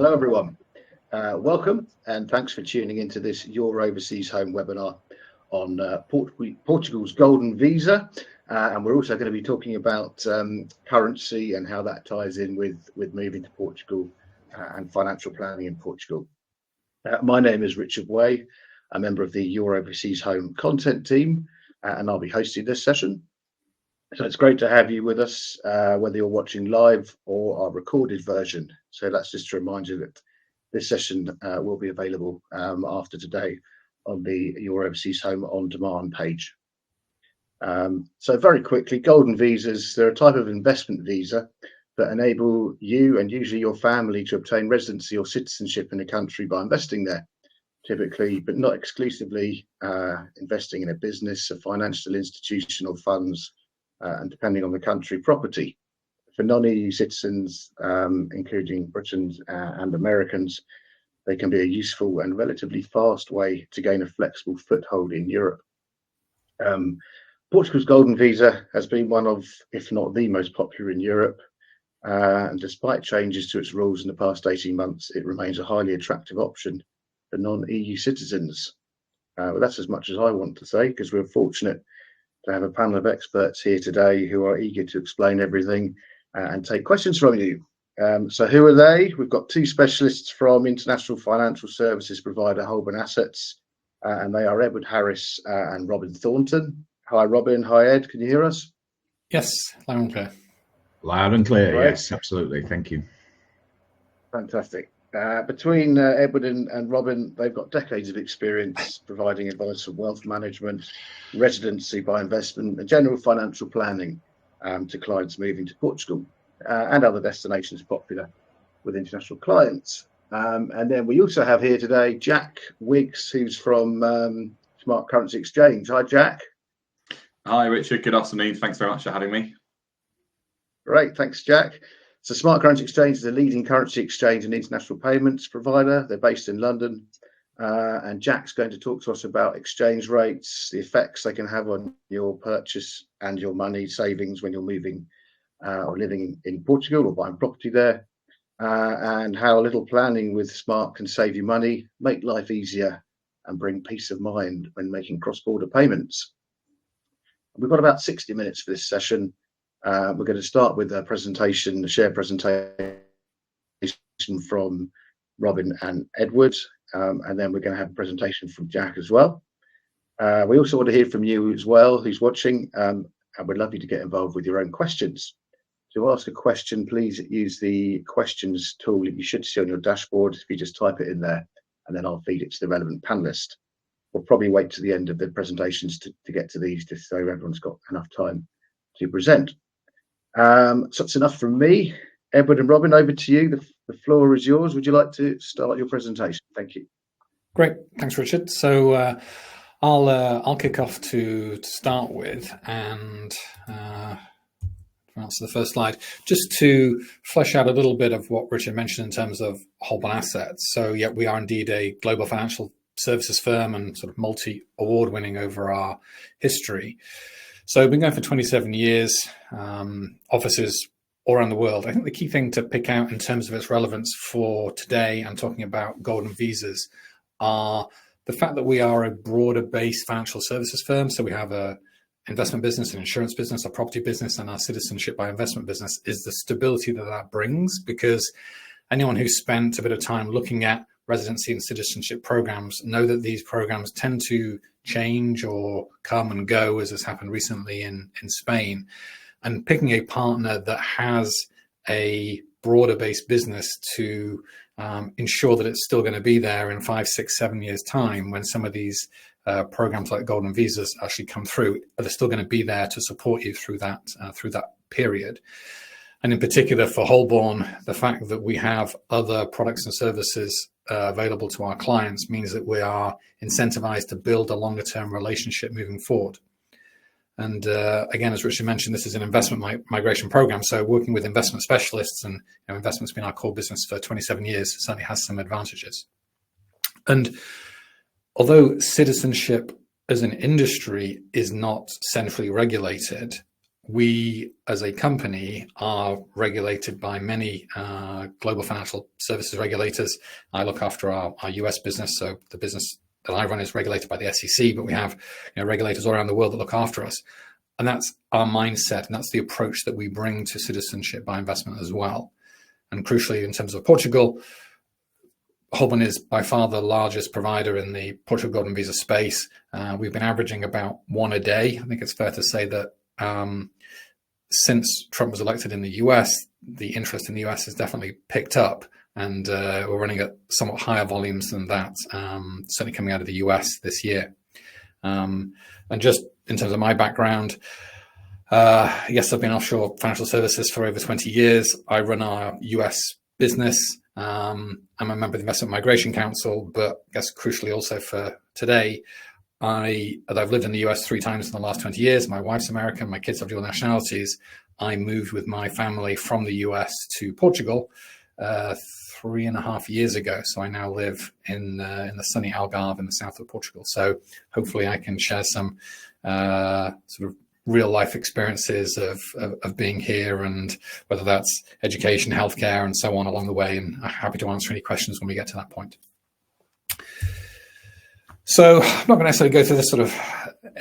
Hello, everyone. Welcome, and thanks for tuning into this Your Overseas Home webinar on Portugal's Golden Visa. And we're also going to be talking about currency and how that ties in with moving to Portugal and financial planning in Portugal. My name is Richard Way, a member of the Your Overseas Home content team, and I'll be hosting this session. So it's great to have you with us, whether you're watching live or our recorded version. So that's just to remind you that this session will be available after today on the Your Overseas Home on demand page. So very quickly, golden visas, they're a type of investment visa that enable you and usually your family to obtain residency or citizenship in a country by investing there, typically, but not exclusively, investing in a business, a financial institution or funds, and depending on the country, property. For non-EU citizens, including Britons and Americans, they can be a useful and relatively fast way to gain a flexible foothold in Europe. Portugal's Golden Visa has been one of, if not the most popular in Europe, and despite changes to its rules in the past 18 months, it remains a highly attractive option for non-EU citizens. Well, that's as much as I want to say, because we're fortunate to have a panel of experts here today who are eager to explain everything and take questions from you. So who are they? We've got two specialists from international financial services provider Holborn Assets, and they are Edward Harris and Robin Thornton. Hi, Robin. Hi, Ed. Can you hear us? Yes, loud and clear. Loud and clear, Right. yes, absolutely. Thank you. Fantastic. Between Edward and Robin, they've got decades of experience providing advice on wealth management, residency by investment, and general financial planning to clients moving to Portugal and other destinations popular with international clients. And then we also have here today Jack Wiggs, who's from Smart Currency Exchange. Hi, Jack. Hi, Richard. Good afternoon. Thanks very much for having me. Great. Thanks, Jack. So Smart Currency Exchange is a leading currency exchange and international payments provider. They're based in London. And Jack's going to talk to us about exchange rates, the effects they can have on your purchase and your money savings when you're moving or living in Portugal or buying property there, and how a little planning with Smart can save you money, make life easier, and bring peace of mind when making cross-border payments. We've got about 60 minutes for this session. We're going to start with a presentation, a share presentation from Robin and Edward, and then we're going to have a presentation from Jack as well. We also want to hear from you as well, who's watching, and we'd love you to get involved with your own questions. To ask a question, please use the questions tool that you should see on your dashboard. If you just type it in there, and then I'll feed it to the relevant panelist. We'll probably wait to the end of the presentations to get to these, just so everyone's got enough time to present. So that's enough from me. Edward and Robin, over to you. The floor is yours. Would you like to start your presentation? Thank you. Great, thanks, Richard. So I'll kick off to start with, and answer the first slide, just to flesh out a little bit of what Richard mentioned in terms of Holborn Assets. So yeah, we are indeed a global financial services firm and sort of multi-award winning over our history. So we've been going for 27 years, offices all around the world. I think the key thing to pick out in terms of its relevance for today and talking about golden visas are the fact that we are a broader based financial services firm. So we have a investment business, an insurance business, a property business, and our citizenship by investment business is the stability that brings, because anyone who's spent a bit of time looking at residency and citizenship programs know that these programs tend to change or come and go, as has happened recently in Spain. And picking a partner that has a broader based business to ensure that it's still going to be there in 5, 6, 7 years time when some of these programs like golden visas actually come through, but they're still going to be there to support you through that period. And in particular for Holborn, the fact that we have other products and services available to our clients means that we are incentivized to build a longer term relationship moving forward. And again, as Richard mentioned, this is an investment migration program. So working with investment specialists, and investment's been our core business for 27 years, certainly has some advantages. And although citizenship as an industry is not centrally regulated, we as a company are regulated by many global financial services regulators. I look after our US business, so the business that I run is regulated by the SEC, but we have regulators all around the world that look after us. And that's our mindset, and that's the approach that we bring to citizenship by investment as well. And crucially, in terms of Portugal, Holborn is by far the largest provider in the Portugal Golden Visa space. We've been averaging about one a day. I think it's fair to say that since Trump was elected in the US, the interest in the US has definitely picked up, and we're running at somewhat higher volumes than that, certainly coming out of the US this year. And just in terms of my background, yes, I've been offshore financial services for over 20 years. I run our US business. I'm a member of the Investment Migration Council, but I guess crucially also for today, I've lived in the US 3 times in the last 20 years. My wife's American, my kids have dual nationalities. I moved with my family from the US to Portugal 3.5 years ago. So I now live in the sunny Algarve in the south of Portugal. So hopefully I can share some sort of real life experiences of being here, and whether that's education, healthcare, and so on along the way. And I'm happy to answer any questions when we get to that point. So I'm not going to necessarily go through this sort of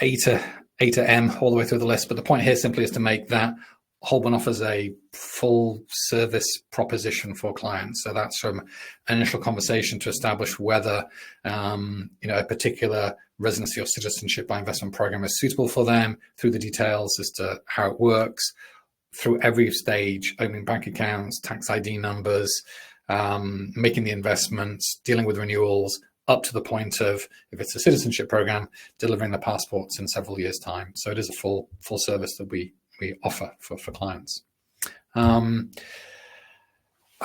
A to M all the way through the list, but the point here simply is to make that Holborn offers a full service proposition for clients. So that's from an initial conversation to establish whether a particular residency or citizenship by investment program is suitable for them, through the details as to how it works, through every stage, opening bank accounts, tax ID numbers, making the investments, dealing with renewals, up to the point of, if it's a citizenship program, delivering the passports in several years' time. So it is a full service that we offer for clients. I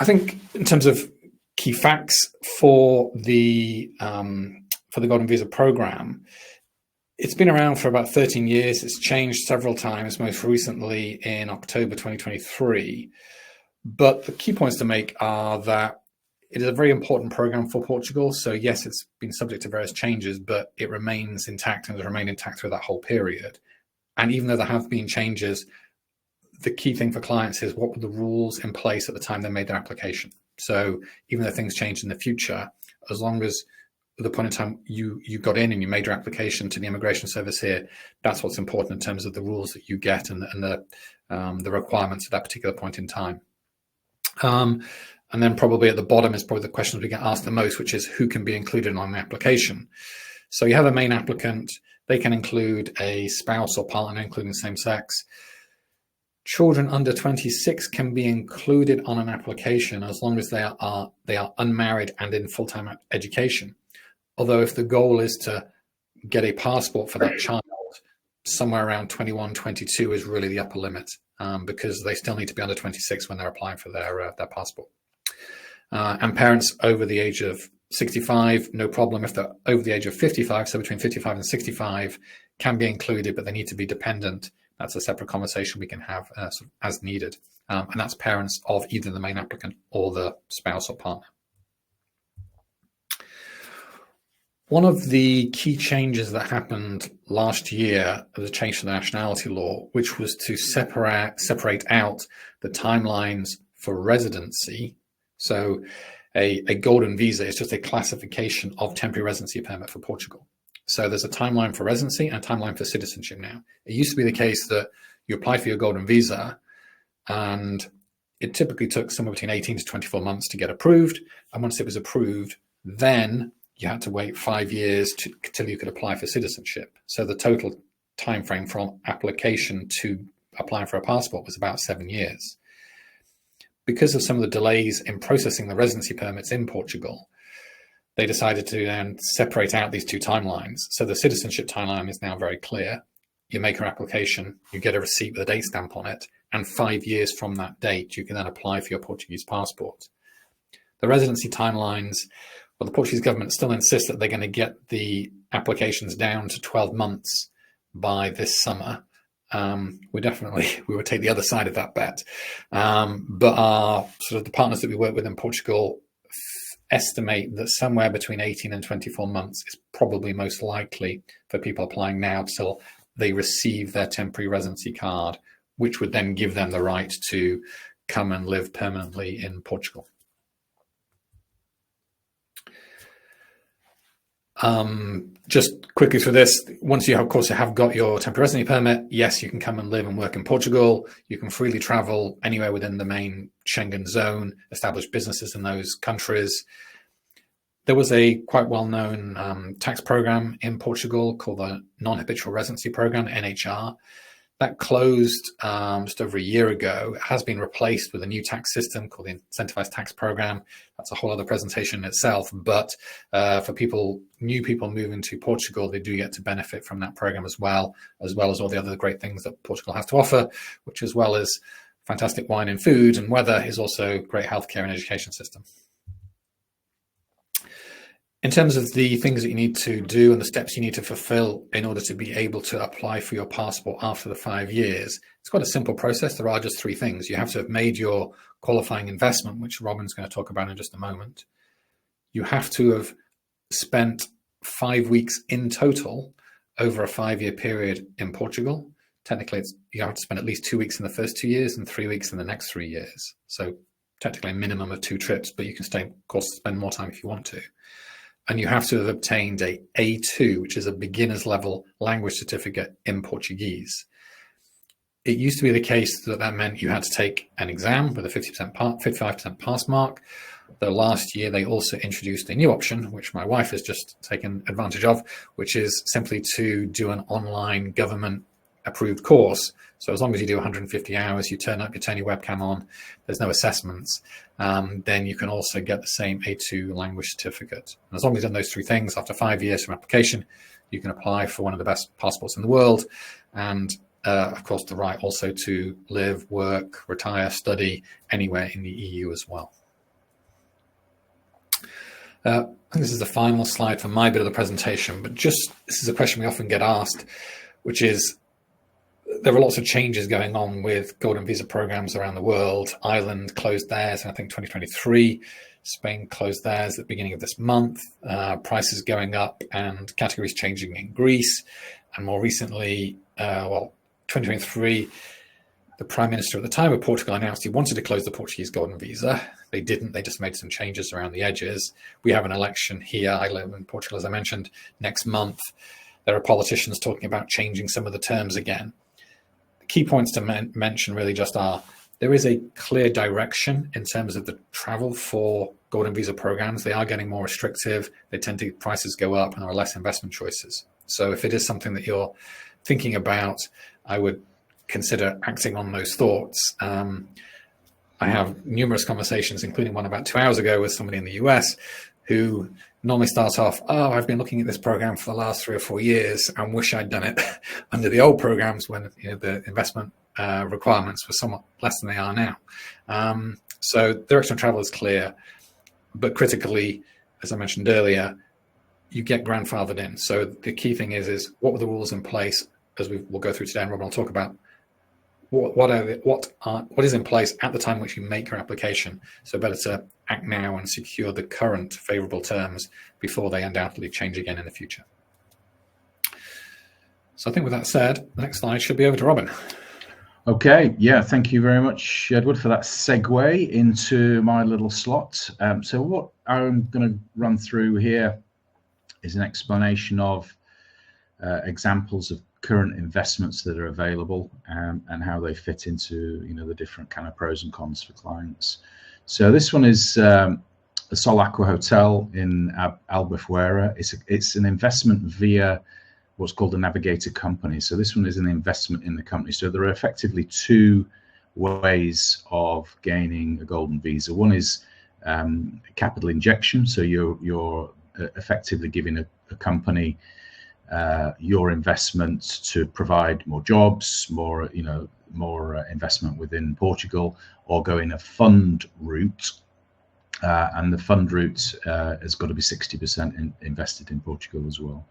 think in terms of key facts for the Golden Visa program, it's been around for about 13 years. It's changed several times, most recently in October 2023. But the key points to make are that it is a very important program for Portugal. So yes, it's been subject to various changes, but it remains intact and has remained intact through that whole period. And even though there have been changes, the key thing for clients is what were the rules in place at the time they made their application. So even though things change in the future, as long as at the point in time you got in and you made your application to the immigration service here, that's what's important in terms of the rules that you get and the requirements at that particular point in time. And then probably at the bottom is probably the questions we get asked the most, which is who can be included on the application. So you have a main applicant. They can include a spouse or partner, including same sex. Children under 26 can be included on an application as long as they are unmarried and in full-time education. Although if the goal is to get a passport for that child, somewhere around 21, 22 is really the upper limit, because they still need to be under 26 when they're applying for their passport. And parents over the age of 65, no problem. If they're over the age of 55, so between 55 and 65, can be included, but they need to be dependent. That's a separate conversation we can have as needed. And that's parents of either the main applicant or the spouse or partner. One of the key changes that happened last year was a change to the nationality law, which was to separate out the timelines for residency. So a golden visa is just a classification of temporary residency permit for Portugal. So there's a timeline for residency and a timeline for citizenship now. It used to be the case that you apply for your golden visa and it typically took somewhere between 18 to 24 months to get approved. And once it was approved, then you had to wait 5 years till you could apply for citizenship. So the total time frame from application to applying for a passport was about 7 years. Because of some of the delays in processing the residency permits in Portugal, they decided to then separate out these two timelines. So the citizenship timeline is now very clear. You make your application, you get a receipt with a date stamp on it, and 5 years from that date, you can then apply for your Portuguese passport. The residency timelines, well, the Portuguese government still insists that they're going to get the applications down to 12 months by this summer. We would take the other side of that bet. But our sort of the partners that we work with in Portugal estimate that somewhere between 18 and 24 months is probably most likely for people applying now till they receive their temporary residency card which would then give them the right to come and live permanently in Portugal. Just quickly through this, once you, of course, have got your temporary residency permit, yes, you can come and live and work in Portugal. You can freely travel anywhere within the main Schengen zone, establish businesses in those countries. There was a quite well-known tax program in Portugal called the Non-Habitual Residency Program, NHR. That closed just over a year ago. It has been replaced with a new tax system called the Incentivized Tax Program. That's a whole other presentation in itself. But for new people moving to Portugal, they do get to benefit from that program as well as all the other great things that Portugal has to offer, which, as well as fantastic wine and food and weather, is also great healthcare and education system. In terms of the things that you need to do and the steps you need to fulfill in order to be able to apply for your passport after the 5 years, it's quite a simple process. There are just 3 things. You have to have made your qualifying investment, which Robin's going to talk about in just a moment. You have to have spent 5 weeks in total over a 5-year period in Portugal. Technically, you have to spend at least 2 weeks in the first 2 years and 3 weeks in the next 3 years. So technically a minimum of 2 trips, but you can stay, of course, spend more time if you want to. And you have to have obtained a A2, which is a beginner's level language certificate in Portuguese. It used to be the case that meant you had to take an exam with a 55% pass mark. Though last year they also introduced a new option, which my wife has just taken advantage of, which is simply to do an online government approved course. So as long as you do 150 hours, you turn up, you turn your webcam on, there's no assessments, then you can also get the same A2 language certificate. And as long as you've done those 3 things, after 5 years from application, you can apply for one of the best passports in the world. And of course, the right also to live, work, retire, study anywhere in the EU as well. I think this is the final slide for my bit of the presentation, but this is a question we often get asked, which is, there are lots of changes going on with golden visa programs around the world. Ireland closed theirs in, I think, 2023. Spain closed theirs at the beginning of this month. Prices going up and categories changing in Greece. And more recently, 2023, the Prime Minister at the time of Portugal announced he wanted to close the Portuguese golden visa. They didn't. They just made some changes around the edges. We have an election here. I live in Portugal, as I mentioned, next month. There are politicians talking about changing some of the terms again. Key points to mention really just are, there is a clear direction in terms of the travel for golden visa programs. They are getting more restrictive. They tend to, prices go up, and there are less investment choices. So if it is something that you're thinking about, I would consider acting on those thoughts. I have numerous conversations, including one about 2 hours ago with somebody in the US who normally starts off, I've been looking at this program for the last 3 or 4 years and wish I'd done it under the old programs when the investment requirements were somewhat less than they are now. So direction of travel is clear, but critically, as I mentioned earlier, you get grandfathered in. So the key thing is what were the rules in place, as we'll go through today, and Robin will talk about what is in place at the time which you make your application. So better to act now and secure the current favourable terms before they undoubtedly change again in the future. So I think with that said, the next slide should be over to Robin. Okay, yeah, thank you very much, Edward, for that segue into my little slot. So what I'm going to run through here is an explanation of examples of current investments that are available and how they fit into the different kind of pros and cons for clients. So this one is the Sol Aqua Hotel in Albufeira. It's an investment via what's called a navigator company. So this one is an investment in the company. So there are effectively 2 ways of gaining a golden visa. One is capital injection. So you're effectively giving a company your investment to provide more jobs, more investment within Portugal, or going a fund route. And the fund route has got to be 60% invested in Portugal as well.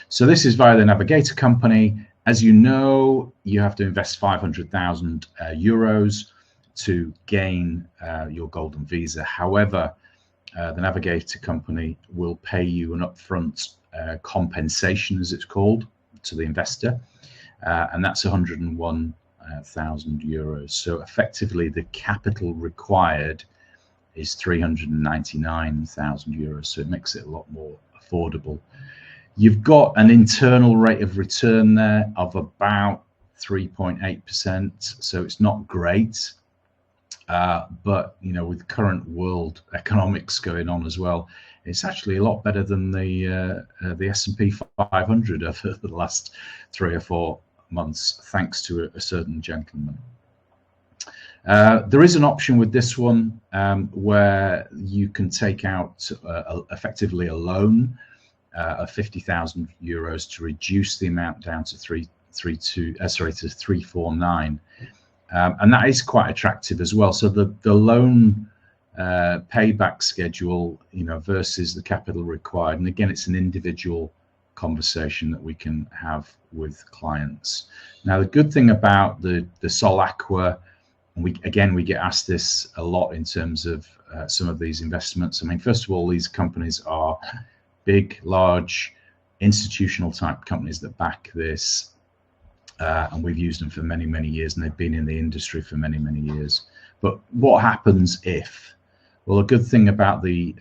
So this is via the navigator company. As you know, you have to invest 500,000 euros to gain your golden visa. However, the navigator company will pay you an upfront compensation, as it's called, to the investor, and that's 101 thousand euros. So effectively, the capital required is 399,000 euros. So it makes it a lot more affordable. You've got an internal rate of return there of about 3.8%. So it's not great, but with current world economics going on as well, it's actually a lot better than the S&P 500 over the last 3 or 4 months, thanks to a certain gentleman. There is an option with this one where you can take out effectively a loan of 50,000 euros to reduce the amount down to 349, and that is quite attractive as well. So the loan payback schedule, versus the capital required, and again, it's an individual conversation that we can have with clients. Now, the good thing about the Sol Aqua, and we get asked this a lot in terms of some of these investments. I mean, first of all, these companies are big, large, institutional type companies that back this, and we've used them for many, many years, and they've been in the industry for many, many years. But what happens if? Well, a good thing about the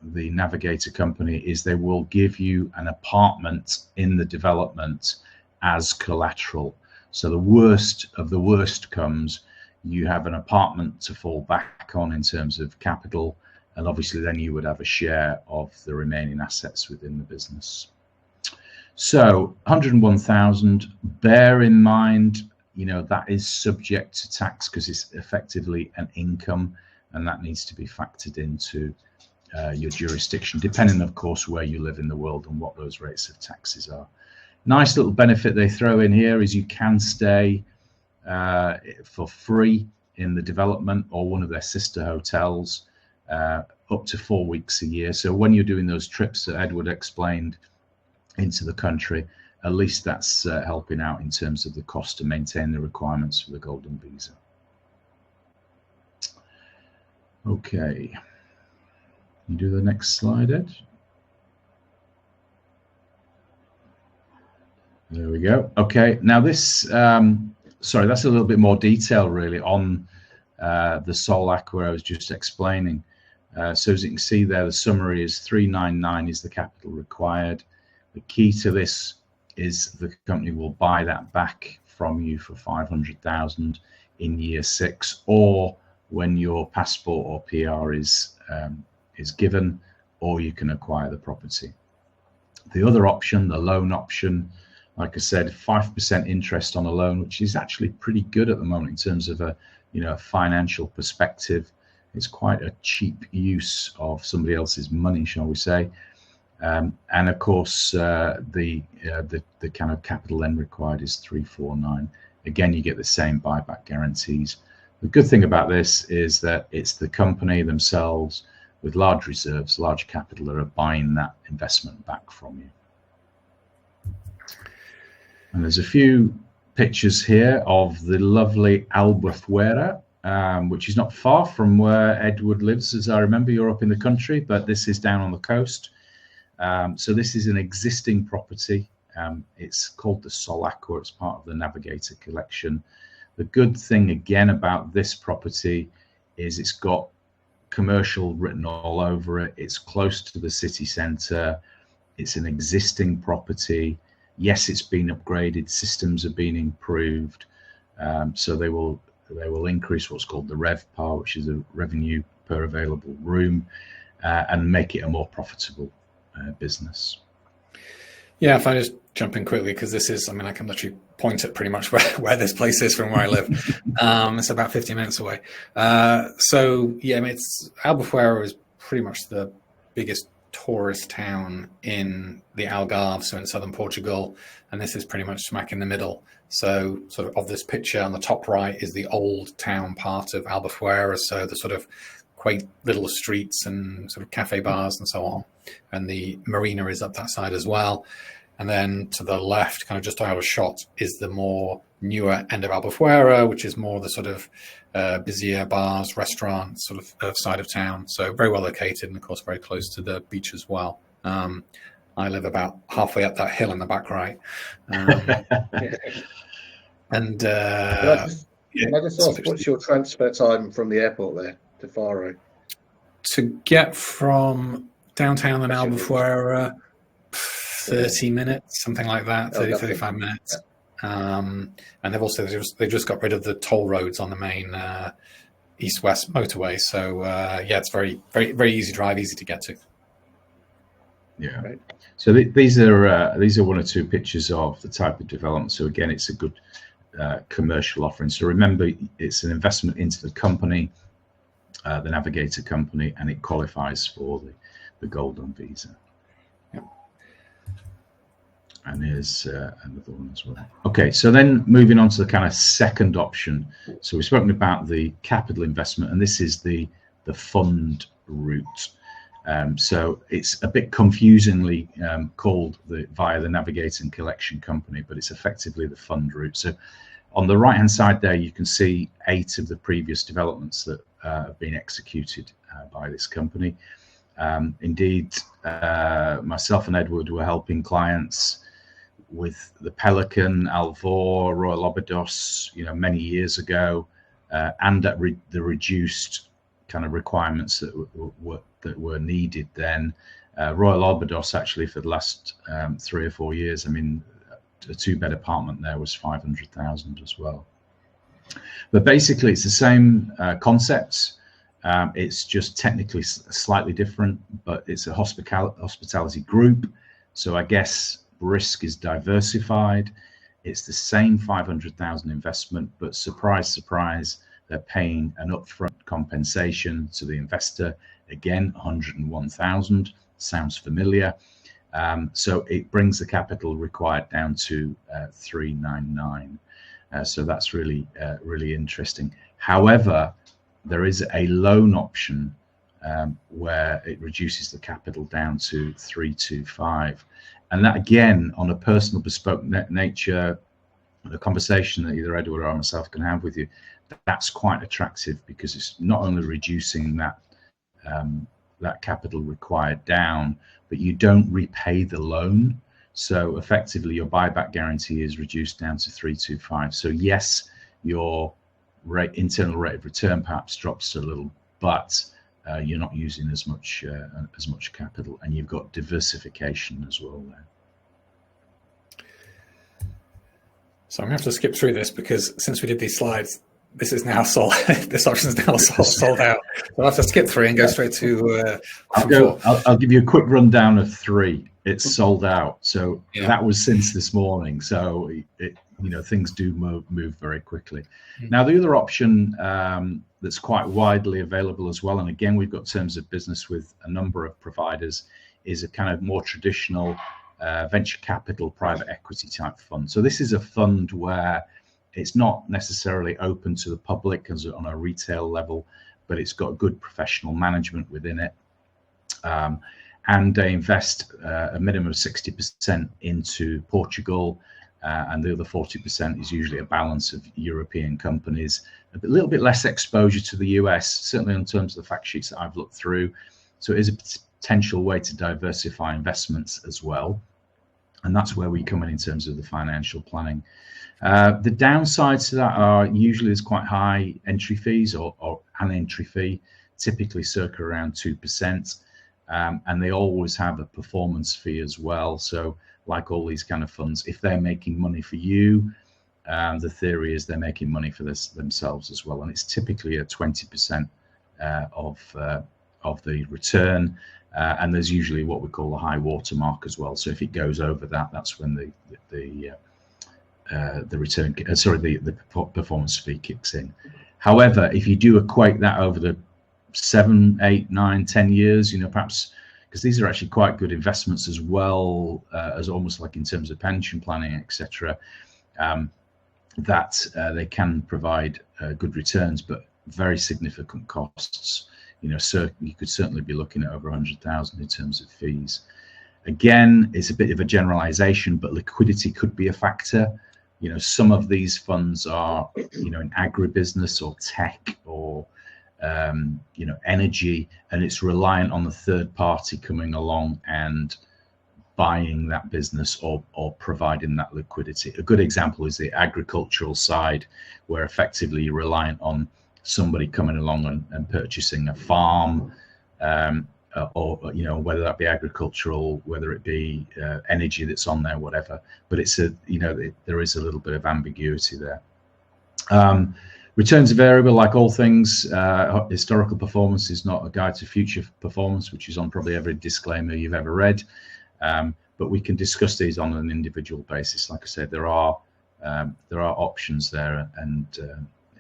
Navigator company is they will give you an apartment in the development as collateral. So the worst of the worst comes, you have an apartment to fall back on in terms of capital, and obviously then you would have a share of the remaining assets within the business. So 101,000, bear in mind, that is subject to tax because it's effectively an income, and that needs to be factored into your jurisdiction, depending, of course, where you live in the world and what those rates of taxes are. Nice little benefit they throw in here is you can stay for free in the development or one of their sister hotels up to 4 weeks a year. So when you're doing those trips that Edward explained into the country, at least that's helping out in terms of the cost to maintain the requirements for the Golden Visa. Okay, you do the next slide, Ed. There we go. Okay, now this, sorry, that's a little bit more detail really on the Sol Aqua I was just explaining. So as you can see there, the summary is 399 is the capital required. The key to this is the company will buy that back from you for 500,000 in year 6, or when your passport or PR is given, or you can acquire the property. The other option, the loan option, like I said, 5% interest on a loan, which is actually pretty good at the moment in terms of a financial perspective. It's quite a cheap use of somebody else's money, shall we say. And of course, the kind of capital then required is 349. Again, you get the same buyback guarantees. The good thing about this is that it's the company themselves with large reserves, large capital, that are buying that investment back from you. And there's a few pictures here of the lovely Albufeira, which is not far from where Edward lives, as I remember. You're up in the country, but this is down on the coast. So this is an existing property. It's called the Sol Aqua. It's part of the Navigator collection. The good thing again about this property is it's got commercial written all over it. It's close to the city centre. It's an existing property. Yes, it's been upgraded. Systems have been improved. So they will increase what's called the RevPAR, which is a revenue per available room, and make it a more profitable business. Yeah, if I just jump in quickly, because this is, I mean, I can literally point at pretty much where this place is from where I live. It's about 50 minutes away. So yeah, I mean, Albufeira is pretty much the biggest tourist town in the Algarve, so in southern Portugal, and this is pretty much smack in the middle. So sort of this picture on the top right is the old town part of Albufeira, so the sort of quaint little streets and sort of cafe bars and so on, and the marina is up that side as well. And then to the left, kind of just out of shot, is the more newer end of Albufeira, which is more the sort of busier bars, restaurants, sort of side of town. So very well located, and of course very close to the beach as well. I live about halfway up that hill in the back right. And Can I just ask, what's your transfer time from the airport there to Faro? to get from downtown and Albufeira, 30 minutes, something like that, 35 minutes. And they just got rid of the toll roads on the main east-west motorway. So it's very, very, very easy drive, easy to get to. Yeah. Right. So these are one or two pictures of the type of development. So again, it's a good commercial offering. So remember, it's an investment into the company, the Navigator company, and it qualifies for the Golden Visa. Yep. And here's another one as well. Okay, so then moving on to the kind of second option. So we've spoken about the capital investment, and this is the fund route. So it's a bit confusingly called via the Navigator and Collection Company, but it's effectively the fund route. So on the right hand side there, you can see 8 of the previous developments that have been executed by this company. Indeed, myself and Edward were helping clients with the Pelican, Alvor, Royal Obidos, many years ago, and at the reduced kind of requirements that were needed then. Royal Obidos, actually, for the last 3 or 4 years, I mean, a 2-bed apartment there was 500,000 as well. But basically, it's the same concepts. It's just technically slightly different, but it's a hospitality group. So I guess risk is diversified. It's the same 500,000 investment, but surprise, surprise, they're paying an upfront compensation to the investor. Again, 101,000 sounds familiar. So it brings the capital required down to 399. So that's really interesting. However, there is a loan option where it reduces the capital down to 325, and that again, on a personal bespoke nature, the conversation that either Edward or myself can have with you, that's quite attractive, because it's not only reducing that capital required down, but you don't repay the loan. So effectively, your buyback guarantee is reduced down to 325. So yes, your internal rate of return perhaps drops a little, but you're not using as much capital, and you've got diversification as well there. So I'm going to have to skip through this, because since we did these slides, this is now sold. This option is now sold out. So I'll have to skip through and go straight to. I'll give you a quick rundown of 3. It's sold out. So that was since this morning. So things do move very quickly. Now the other option that's quite widely available as well, and again we've got terms of business with a number of providers, is a kind of more traditional venture capital private equity type fund. So this is a fund where it's not necessarily open to the public as on a retail level, but it's got good professional management within it. And they invest a minimum of 60% into Portugal, and the other 40% is usually a balance of European companies. A little bit less exposure to the US, certainly in terms of the fact sheets that I've looked through. So it is a potential way to diversify investments as well. And that's where we come in terms of the financial planning. The downsides to that are usually there's quite high entry fees or an entry fee, typically circa around 2%. And they always have a performance fee as well. So like all these kind of funds, if they're making money for you, the theory is they're making money for themselves as well. And it's typically a 20% of the return. And there's usually what we call the high water mark as well. So if it goes over that, that's when the return, the performance fee kicks in. However, if you do equate that over the 7, 8, 9, 10 years, perhaps, because these are actually quite good investments as well, as almost like in terms of pension planning, etc., that they can provide good returns, but very significant costs. So you could certainly be looking at over 100,000 in terms of fees. Again, it's a bit of a generalization, but liquidity could be a factor. Some of these funds are, in agribusiness or tech or energy, and it's reliant on the third party coming along and buying that business or providing that liquidity. A good example is the agricultural side, where effectively you're reliant on somebody coming along and purchasing a farm, or whether that be agricultural, whether it be energy that's on there, whatever. But it's there is a little bit of ambiguity there. Returns are variable, like all things. Historical performance is not a guide to future performance, which is on probably every disclaimer you've ever read. But we can discuss these on an individual basis. Like I said, there are options there, and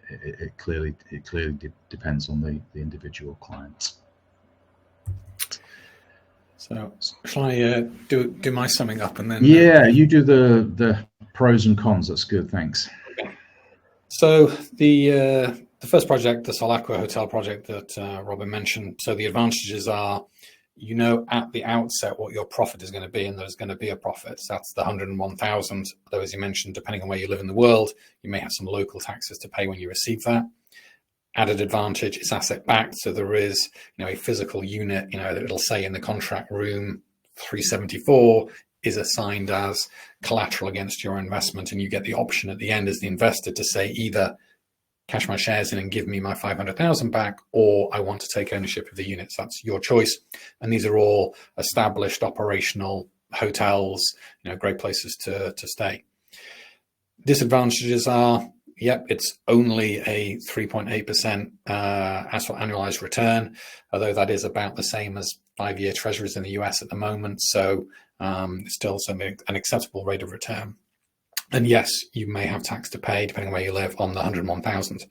it clearly depends on the individual client. So shall I do my summing up and then? Yeah, you do the pros and cons. That's good. Thanks. Okay. So the first project, the Solacqua Hotel project that Robin mentioned. So the advantages are, at the outset what your profit is going to be, and there's going to be a profit. So that's the 101,000. Though, as you mentioned, depending on where you live in the world, you may have some local taxes to pay when you receive that. Added advantage, it's asset backed, so there is a physical unit. That it'll say in the contract, room 374 is assigned as collateral against your investment, and you get the option at the end as the investor to say either cash my shares in and give me my 500,000 back, or I want to take ownership of the units. That's your choice. And these are all established operational hotels, great places to stay. Disadvantages are, it's only a 3.8% annualized return, although that is about the same as 5-year treasuries in the US at the moment. So it's still an acceptable rate of return. And yes, you may have tax to pay depending on where you live on the 101,000.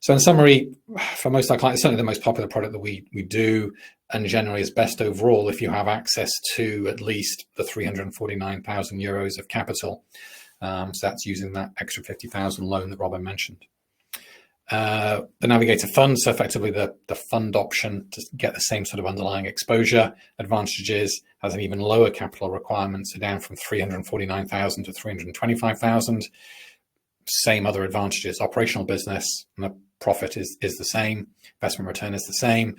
So in summary, for most of our clients, it's certainly the most popular product that we do, and generally is best overall if you have access to at least the 349,000 euros of capital. So that's using that extra 50,000 loan that Robin mentioned. The Navigator fund, so effectively the fund option to get the same sort of underlying exposure. Advantages, has an even lower capital requirement, so down from 349,000 to 325,000. Same other advantages, operational business, and the profit is the same, investment return is the same.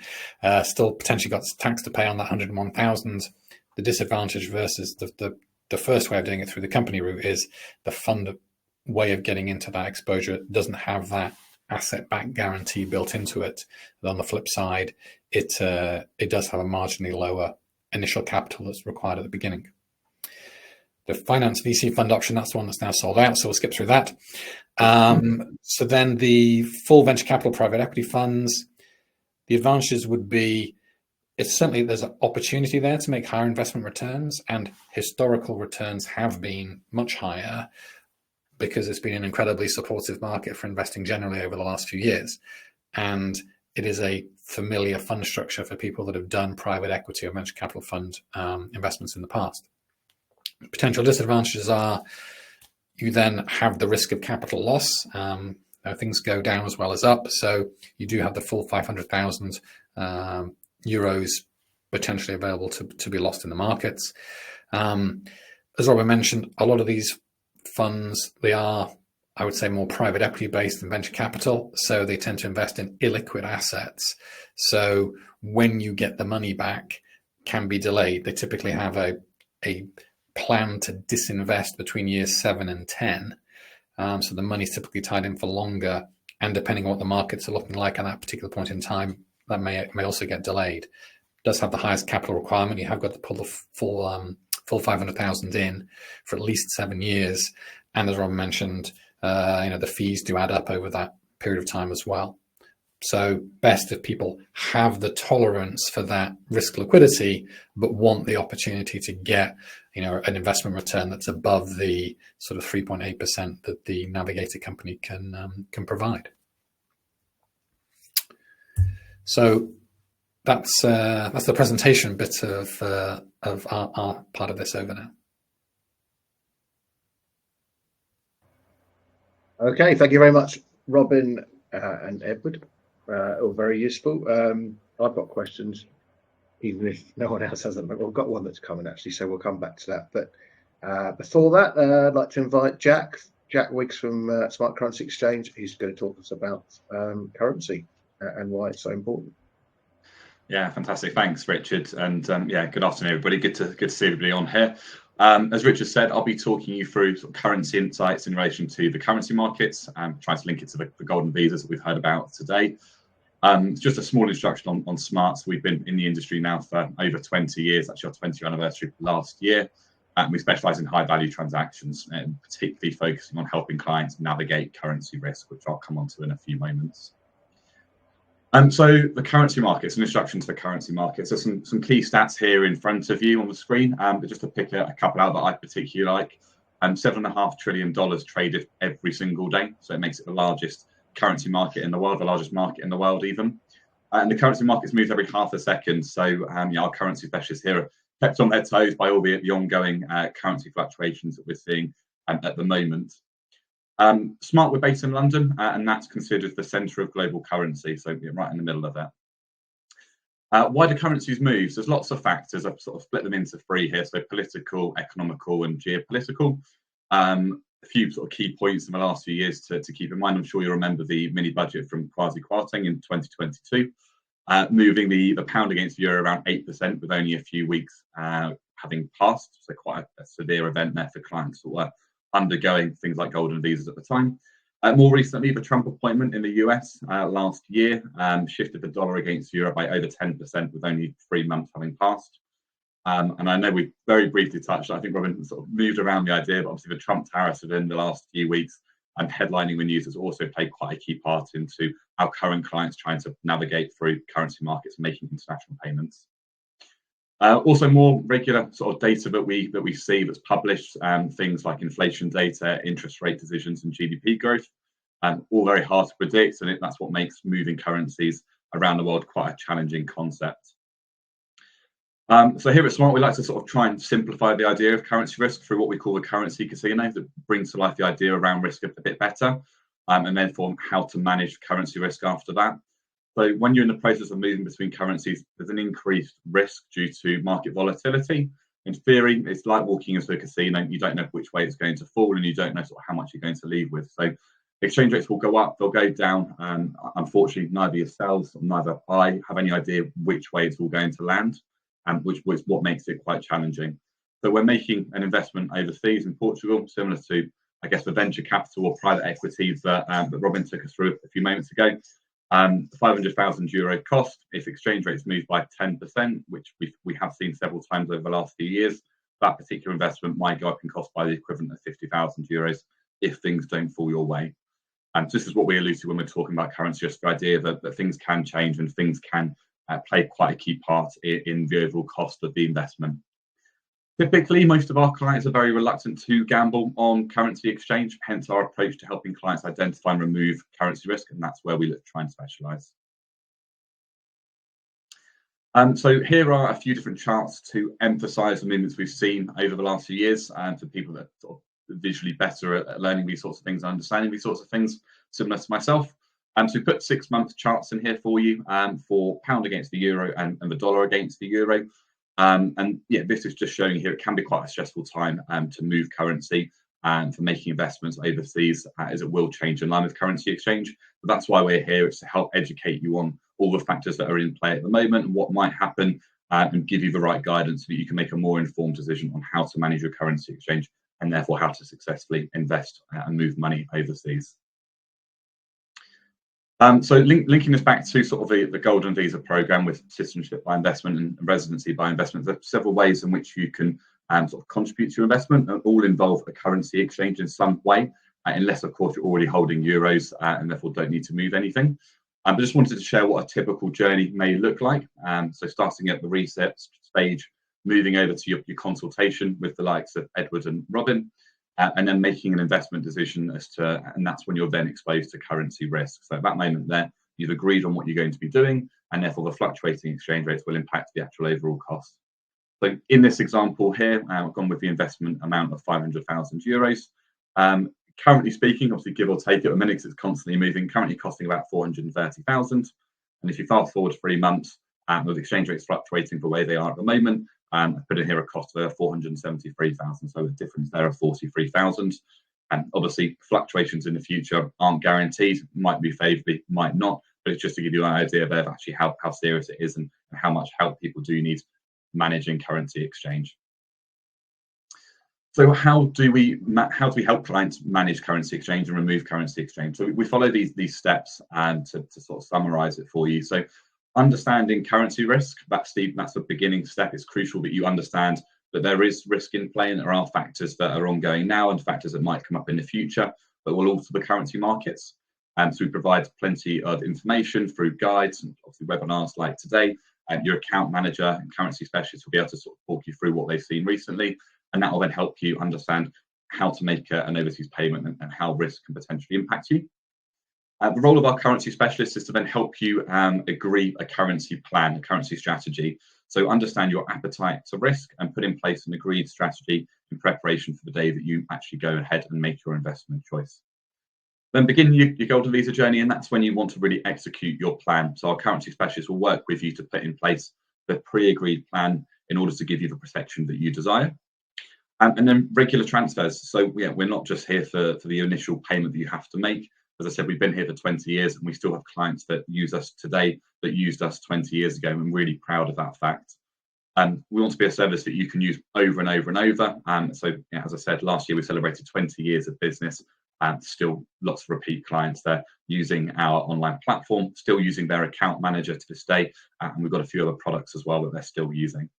Still potentially got tax to pay on that 101,000. The disadvantage versus the first way of doing it through the company route is the fund way of getting into that exposure doesn't have that asset-backed guarantee built into it. But on the flip side, it does have a marginally lower initial capital that's required at the beginning. The finance VC fund option, that's the one that's now sold out, so we'll skip through that. So then the full venture capital private equity funds, the advantages would be, there's an opportunity there to make higher investment returns, and historical returns have been much higher because it's been an incredibly supportive market for investing generally over the last few years. And it is a familiar fund structure for people that have done private equity or venture capital fund investments in the past. Potential disadvantages are you then have the risk of capital loss. Things go down as well as up. So you do have the full 500,000 euros potentially available to be lost in the markets. As Robin mentioned, a lot of these funds, they are, I would say, more private equity based than venture capital. So they tend to invest in illiquid assets. So when you get the money back, can be delayed. They typically have a plan to disinvest between years 7 and 10. So the money's typically tied in for longer. And depending on what the markets are looking like at that particular point in time, that may also get delayed. It does have the highest capital requirement. You have got to pull the full 500,000 in for at least 7 years. And as Robin mentioned, the fees do add up over that period of time as well. So best if people have the tolerance for that risk liquidity, but want the opportunity to get, an investment return that's above the sort of 3.8% that the Navigator company can provide. So that's the presentation bit of our part of this over now. Okay, thank you very much, Robin and Edward. All very useful. I've got questions, even if no one else hasn't. I've got one that's coming actually, so we'll come back to that. But before that, I'd like to invite Jack Wiggs from Smart Currency Exchange. He's going to talk to us about currency and why it's so important. Yeah, fantastic. Thanks, Richard. And yeah, good afternoon, everybody. Good to see everybody on here. As Richard said, I'll be talking you through sort of currency insights in relation to the currency markets, trying to link it to the golden visas that we've heard about today. Just a small introduction on smarts. We've been in the industry now for over 20 years, actually our 20th anniversary last year. We specialize in high value transactions, and particularly focusing on helping clients navigate currency risk, which I'll come on to in a few moments. So the currency markets, an introduction to the currency markets. There's some key stats here in front of you on the screen, but just to pick a couple out that I particularly like. $7.5 trillion traded every single day, so it makes it the largest currency market in the world, the largest market in the world even. And the currency markets move every half a second, so our currency specialists here are kept on their toes by albeit the ongoing currency fluctuations that we're seeing at the moment. Smart, we're based in London, and that's considered the centre of global currency, so we're right in the middle of that. Why do currencies move? So there's lots of factors. I've sort of split them into three here, so political, economical, and geopolitical. A few sort of key points in the last few years to keep in mind. I'm sure you remember the mini budget from Kwasi Kwarteng in 2022, moving the pound against the euro around 8% with only a few weeks having passed, so quite a severe event there for clients who were undergoing things like golden visas at the time. More recently, the Trump appointment in the US last year shifted the dollar against the euro by over 10% with only 3 months having passed. And I know we very briefly touched, I think Robin sort of moved around the idea, but obviously the Trump tariffs within the last few weeks and headlining the news has also played quite a key part into our current clients trying to navigate through currency markets and making international payments. Also more regular sort of data that we see that's published, things like inflation data, interest rate decisions and GDP growth, all very hard to predict, and that's what makes moving currencies around the world quite a challenging concept. So here at Smart, we like to sort of try and simplify the idea of currency risk through what we call the currency casino that brings to life the idea around risk a bit better, and then for how to manage currency risk after that. So when you're in the process of moving between currencies, there's an increased risk due to market volatility. In theory, it's like walking into a casino. You don't know which way it's going to fall, and you don't know sort of how much you're going to leave with. So exchange rates will go up, they'll go down. Unfortunately, neither yourselves, neither I have any idea which way it's all going to land, which is what makes it quite challenging. So we're making an investment overseas in Portugal, similar to, I guess, the venture capital or private equities that Robin took us through a few moments ago. €500,000 cost. If exchange rates move by 10%, which we have seen several times over the last few years, that particular investment might go up in cost by the equivalent of €50,000 if things don't fall your way. And this is what we allude to when we're talking about currency risk, the idea that things can change and things can play quite a key part in the overall cost of the investment. Typically, most of our clients are very reluctant to gamble on currency exchange, hence our approach to helping clients identify and remove currency risk, and that's where we look to try and specialise. So here are a few different charts to emphasise the movements we've seen over the last few years, for people that are sort of visually better at learning these sorts of things and understanding these sorts of things, similar to myself. So we put 6-month charts in here for you for pound against the euro and the dollar against the euro. And yeah, this is just showing here it can be quite a stressful time to move currency and for making investments overseas, as it will change in line with currency exchange. But that's why we're here, is to help educate you on all the factors that are in play at the moment and what might happen, and give you the right guidance so that you can make a more informed decision on how to manage your currency exchange and therefore how to successfully invest and move money overseas. So linking this back to sort of the Golden Visa program with citizenship by investment and residency by investment, there are several ways in which you can sort of contribute to your investment, and all involve a currency exchange in some way, unless of course you're already holding euros and therefore don't need to move anything. But just wanted to share what a typical journey may look like. So starting at the research stage, moving over to your consultation with the likes of Edward and Robin, and then making an investment decision and that's when you're then exposed to currency risk. So at that moment there, you've agreed on what you're going to be doing, and therefore the fluctuating exchange rates will impact the actual overall cost. So in this example here, I've gone with the investment amount of €500,000. Currently speaking, obviously give or take at the minute, it's constantly moving, currently costing about 430,000. And if you fast forward 3 months, with exchange rates fluctuating the way they are at the moment, I put in here a cost of 473,000, so a difference there of 43,000. And obviously fluctuations in the future aren't guaranteed, might be favourably, might not, but it's just to give you an idea of actually how serious it is and how much help people do need managing currency exchange. So how do we help clients manage currency exchange and remove currency exchange? So we follow these steps, and to sort of summarize it for you. So understanding currency risk, that's the beginning step. It's crucial that you understand that there is risk in play and there are factors that are ongoing now and factors that might come up in the future that will alter the currency markets. So we provide plenty of information through guides and obviously webinars like today. Your account manager and currency specialist will be able to sort of walk you through what they've seen recently, and that will then help you understand how to make an overseas payment and how risk can potentially impact you. The role of our currency specialist is to then help you agree a currency plan, a currency strategy. So understand your appetite to risk and put in place an agreed strategy in preparation for the day that you actually go ahead and make your investment choice. Then begin your Golden Visa journey, and that's when you want to really execute your plan. So our currency specialist will work with you to put in place the pre-agreed plan in order to give you the protection that you desire. And then regular transfers. So yeah, we're not just here for the initial payment that you have to make. As I said, we've been here for 20 years and we still have clients that use us today that used us 20 years ago. And I'm really proud of that fact. We want to be a service that you can use over and over and over. So yeah, as I said, last year we celebrated 20 years of business. Still lots of repeat clients there using our online platform, still using their account manager to this day. And we've got a few other products as well that they're still using.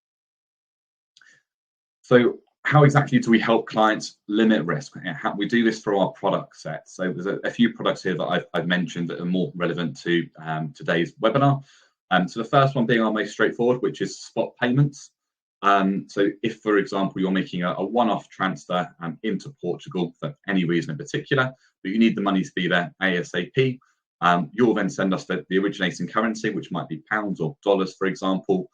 So how exactly do we help clients limit risk? We do this through our product set. So there's a few products here that I've mentioned that are more relevant to today's webinar. So the first one being our most straightforward, which is spot payments. So if, for example, you're making a one-off transfer into Portugal for any reason in particular, but you need the money to be there ASAP, you'll then send us the originating currency, which might be pounds or dollars, for example,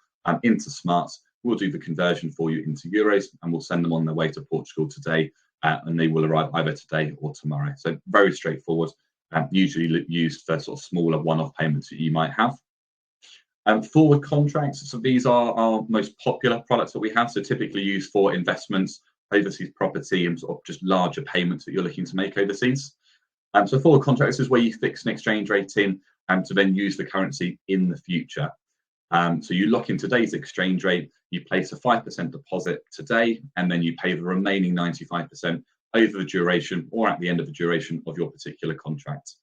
into Smarts. We'll do the conversion for you into euros and we'll send them on their way to Portugal today, and they will arrive either today or tomorrow. So very straightforward, usually used for sort of smaller one-off payments that you might have. Forward contracts, so these are our most popular products that we have, so typically used for investments, overseas property, and sort of just larger payments that you're looking to make overseas. So forward contracts is where you fix an exchange rate in to then use the currency in the future. So you lock in today's exchange rate, you place a 5% deposit today, and then you pay the remaining 95% over the duration or at the end of the duration of your particular contract.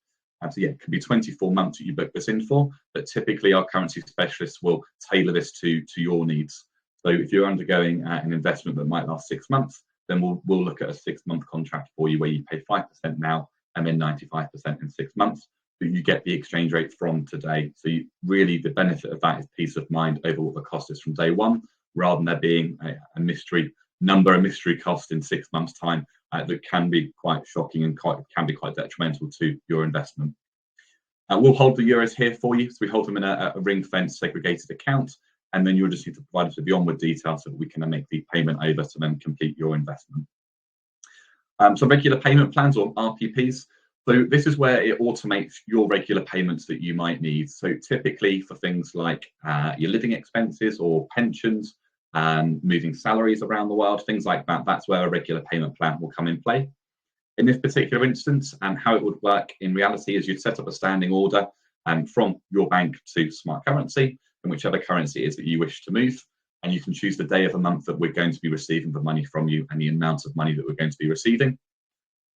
So yeah, it could be 24 months that you book this in for, but typically our currency specialists will tailor this to your needs. So if you're undergoing an investment that might last 6 months, then we'll look at a 6-month contract for you where you pay 5% now and then 95% in 6 months, but you get the exchange rate from today. So really the benefit of that is peace of mind over what the cost is from day one, rather than there being a mystery number, a mystery cost in 6 months' time that can be quite shocking and can be quite detrimental to your investment. We'll hold the euros here for you. So we hold them in a ring-fenced segregated account, and then you'll just need to provide us with the onward details so that we can then make the payment over to then complete your investment. So regular payment plans, or RPPs. So this is where it automates your regular payments that you might need. So typically for things like your living expenses or pensions, moving salaries around the world, things like that, that's where a regular payment plan will come in play. In this particular instance, and how it would work in reality is you'd set up a standing order from your bank to Smart Currency, and whichever currency it is that you wish to move, and you can choose the day of the month that we're going to be receiving the money from you and the amount of money that we're going to be receiving.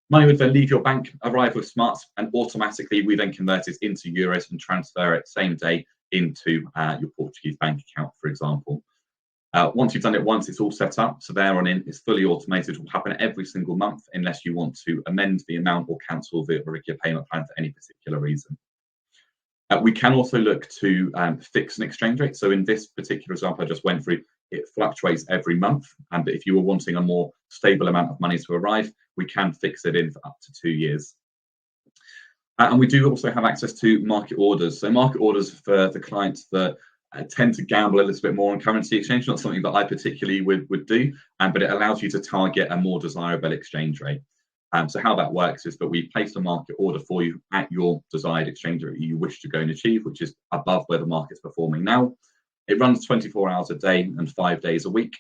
Money would then leave your bank, arrive with Smarts, and automatically we then convert it into euros and transfer it same day into your Portuguese bank account, for example. Once you've done it once, it's all set up. So there on in, it's fully automated. It will happen every single month unless you want to amend the amount or cancel the regular payment plan for any particular reason. We can also look to fix an exchange rate. So in this particular example I just went through, it fluctuates every month. But if you were wanting a more stable amount of money to arrive, we can fix it in for up to 2 years. And we do also have access to market orders. So market orders for the clients that tend to gamble a little bit more on currency exchange, not something that I particularly would do, but it allows you to target a more desirable exchange rate. So how that works is that we place a market order for you at your desired exchange rate you wish to go and achieve, which is above where the market's performing now. It runs 24 hours a day and 5 days a week.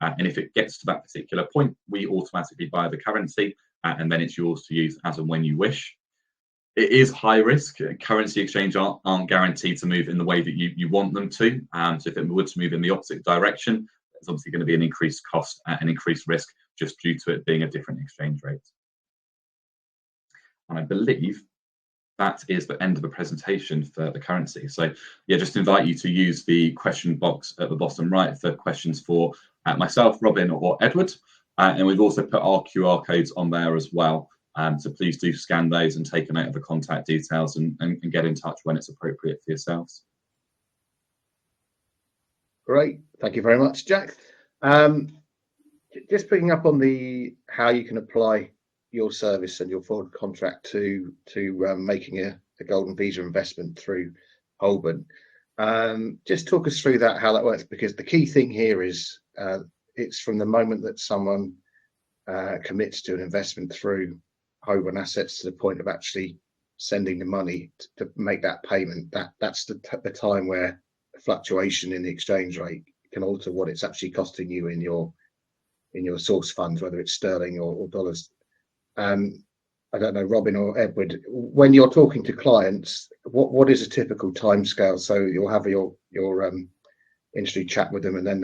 And if it gets to that particular point, we automatically buy the currency and then it's yours to use as and when you wish. It is high risk. Currency exchange aren't guaranteed to move in the way that you want them to. So if it were to move in the opposite direction, there's obviously going to be an increased cost and increased risk just due to it being a different exchange rate. And I believe that is the end of the presentation for the currency. So yeah, just invite you to use the question box at the bottom right for questions for myself, Robin, or Edward. And we've also put our QR codes on there as well. So please do scan those and take a note of the contact details and get in touch when it's appropriate for yourselves. Great, thank you very much, Jack. Just picking up on how you can apply your service and your forward contract to making a Golden Visa investment through Holborn. Just talk us through how that works, because the key thing here is it's from the moment that someone commits to an investment through Holborn Assets to the point of actually sending the money to make that payment. That's the time where fluctuation in the exchange rate can alter what it's actually costing you in your source funds, whether it's sterling or dollars. I don't know, Robin or Edward, when you're talking to clients, what is a typical timescale? So you'll have your industry chat with them, and then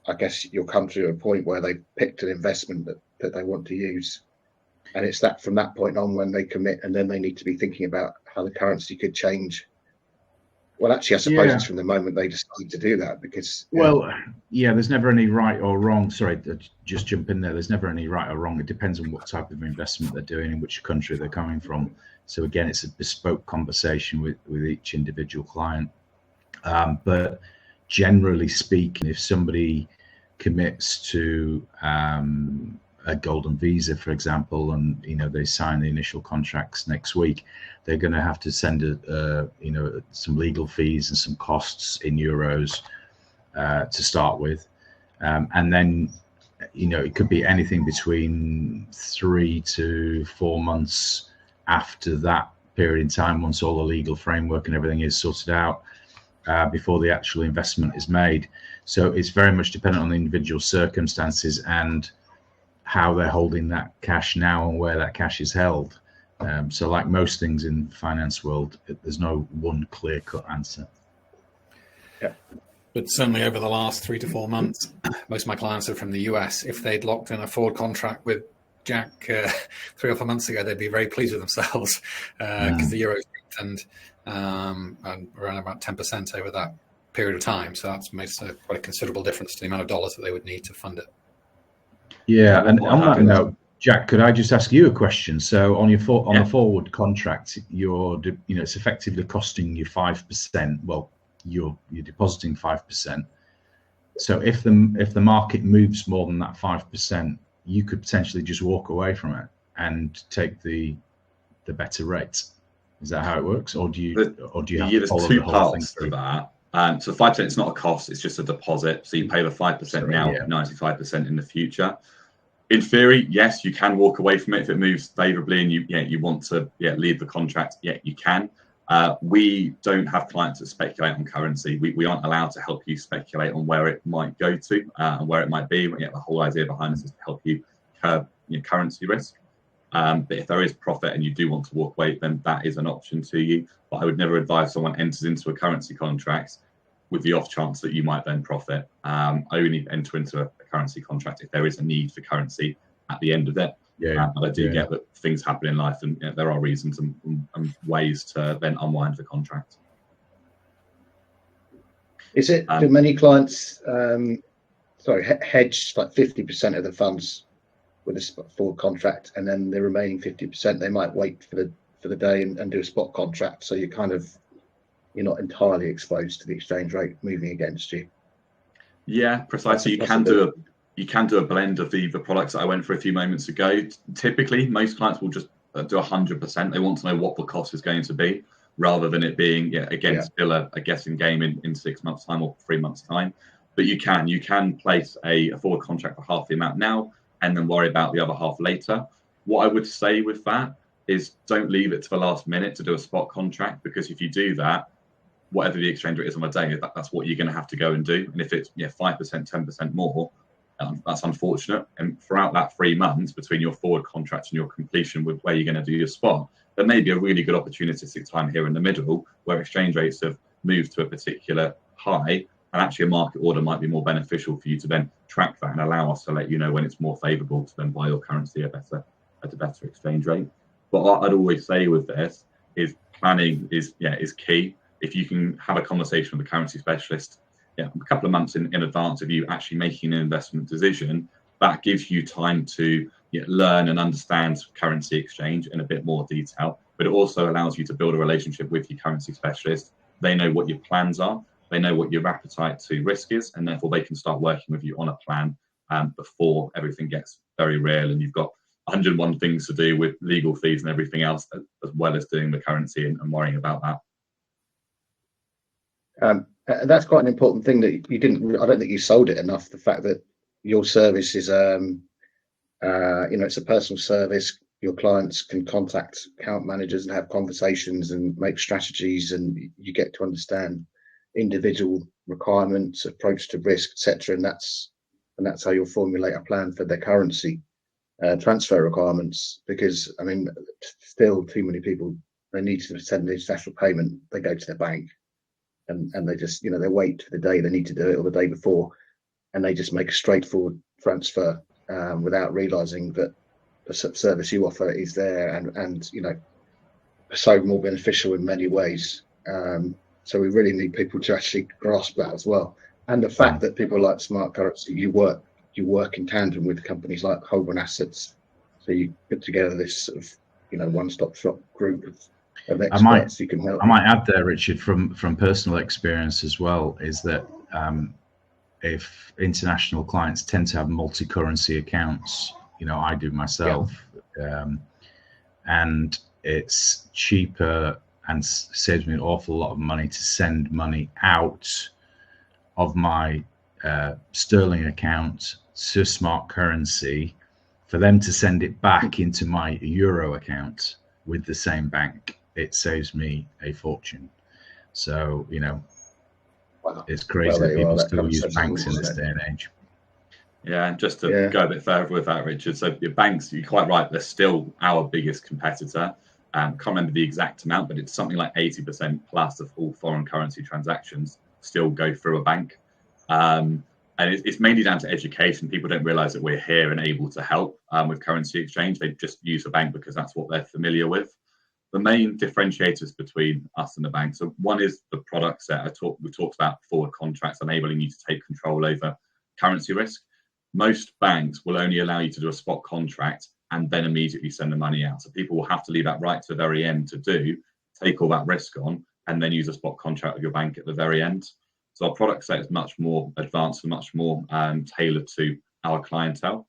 I guess you'll come to a point where they've picked an investment that they want to use, and it's that from that point on when they commit, and then they need to be thinking about how the currency could change. Well, actually, I suppose it's from the moment they decide to do that, because there's never any right or wrong. Sorry, just jump in there. There's never any right or wrong. It depends on what type of investment they're doing and which country they're coming from. So again, it's a bespoke conversation with each individual client. But generally speaking, if somebody commits to a Golden Visa, for example, and they sign the initial contracts next week, they're going to have to send some legal fees and some costs in euros to start with, and then it could be anything between 3 to 4 months after that period in time, once all the legal framework and everything is sorted out, before the actual investment is made. So it's very much dependent on the individual circumstances and how they're holding that cash now and where that cash is held. So like most things in the finance world, there's no one clear-cut answer. Yeah. But certainly over the last 3 to 4 months, most of my clients are from the US. If they'd locked in a forward contract with Jack 3 or 4 months ago, they'd be very pleased with themselves, because the euro strengthened around about 10% over that period of time. So that's made quite a considerable difference to the amount of dollars that they would need to fund it. Yeah, and on that note, Jack, could I just ask you a question? So on the forward contract, it's effectively costing you 5%. Well, you're depositing 5%. So if the market moves more than that 5%, you could potentially just walk away from it and take the better rate. Is that how it works, or do you have to follow the whole thing through? There's 2 parts to that. So 5% is not a cost; it's just a deposit. So you pay the 5% now, 95% in the future. In theory, yes, you can walk away from it if it moves favourably and you want to leave the contract. Yeah, you can. We don't have clients that speculate on currency. We aren't allowed to help you speculate on where it might go to and where it might be. The whole idea behind this is to help you curb your currency risk. But if there is profit and you do want to walk away, then that is an option to you. But I would never advise someone enters into a currency contract with the off chance that you might then profit. Only enter into a currency contract if there is a need for currency at the end of it. But I do get that things happen in life, and there are reasons and ways to then unwind the contract. Is it, do many clients hedge like 50% of the funds with a forward contract, and then the remaining 50% they might wait for the day and do a spot contract, so you're not entirely exposed to the exchange rate moving against you? Yeah, precisely. You can do a blend of the products that I went through a few moments ago. Typically, most clients will just do 100%. They want to know what the cost is going to be, rather than it being still a guessing game in 6 months' time or 3 months' time. But you can place a forward contract for half the amount now, and then worry about the other half later. What I would say with that is don't leave it to the last minute to do a spot contract, because if you do that, whatever the exchange rate is on the day, that's what you're going to have to go and do. And if it's 5%, 10% more, that's unfortunate. And throughout that 3 months between your forward contract and your completion with where you're going to do your spot, there may be a really good opportunistic time here in the middle where exchange rates have moved to a particular high, and actually a market order might be more beneficial for you to then track that and allow us to let you know when it's more favorable to then buy your currency at a better exchange rate. But what I'd always say with this is planning is key. If you can have a conversation with a currency specialist a couple of months in advance of you actually making an investment decision, that gives you time to learn and understand currency exchange in a bit more detail. But it also allows you to build a relationship with your currency specialist. They know what your plans are, they know what your appetite to risk is, and therefore they can start working with you on a plan before everything gets very real and you've got 101 things to do with legal fees and everything else, as well as doing the currency and worrying about that. That's quite an important thing that you didn't. I don't think you sold it enough. The fact that your service is, it's a personal service. Your clients can contact account managers and have conversations and make strategies, and you get to understand individual requirements, approach to risk, etc. And that's how you'll formulate a plan for their currency transfer requirements. Because I mean, still too many people, they need to send an international payment, they go to their bank. And they just, they wait for the day they need to do it or the day before, and they just make a straightforward transfer without realizing that the service you offer is there and so more beneficial in many ways. So we really need people to actually grasp that as well. And the fact that people like Smart Currency, you work in tandem with companies like Holborn Assets, so you put together this sort of one-stop shop group of experts who can help. I might add there, Richard, from personal experience as well, is that if international clients tend to have multi-currency accounts, I do myself, and it's cheaper and saves me an awful lot of money to send money out of my sterling account to Smart Currency for them to send it back into my euro account with the same bank. It saves me a fortune. So, it's crazy that people still use banks in this day and age. Yeah, and just to go a bit further with that, Richard. So your banks, you're quite right, they're still our biggest competitor. Can't remember the exact amount, but it's something like 80% plus of all foreign currency transactions still go through a bank. And it's mainly down to education. People don't realize that we're here and able to help with currency exchange. They just use a bank because that's what they're familiar with. The main differentiators between us and the bank. So one is the product set. We talked about forward contracts enabling you to take control over currency risk. Most banks will only allow you to do a spot contract and then immediately send the money out. So people will have to leave that right to the very end to take all that risk on, and then use a spot contract with your bank at the very end. So our product set is much more advanced and much more tailored to our clientele.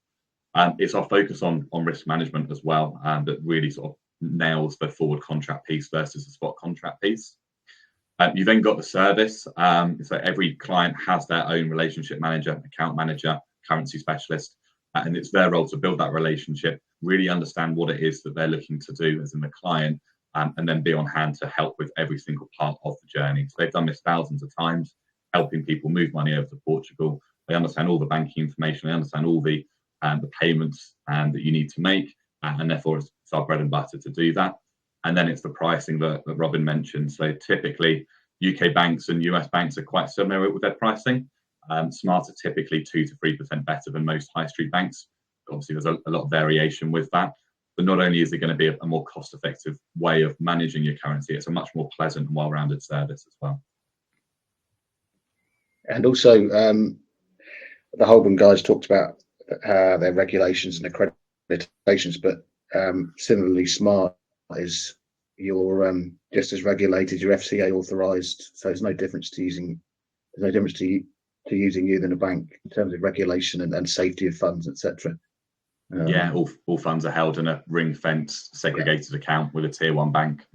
It's our focus on risk management as well that really sort of nails the forward contract piece versus the spot contract piece. You then got the service. So every client has their own relationship manager, account manager, currency specialist, and it's their role to build that relationship, really understand what it is that they're looking to do as in the client, and then be on hand to help with every single part of the journey. So they've done this thousands of times, helping people move money over to Portugal. They understand all the banking information, they understand all the payments that you need to make, and therefore it's our bread and butter to do that. And then it's the pricing that Robin mentioned. So typically UK banks and US banks are quite similar with their pricing. Smart are typically 2 to 3% better than most high street banks. Obviously there's a lot of variation with that, but not only is it going to be a more cost effective way of managing your currency, it's a much more pleasant and well-rounded service as well. And also the Holborn guys talked about their regulations and accreditations, but similarly Smart is you're just as regulated, you're FCA authorized, so there's no difference to using you than a bank in terms of regulation and safety of funds, etc. All funds are held in a ring-fenced segregated account with a tier 1 bank.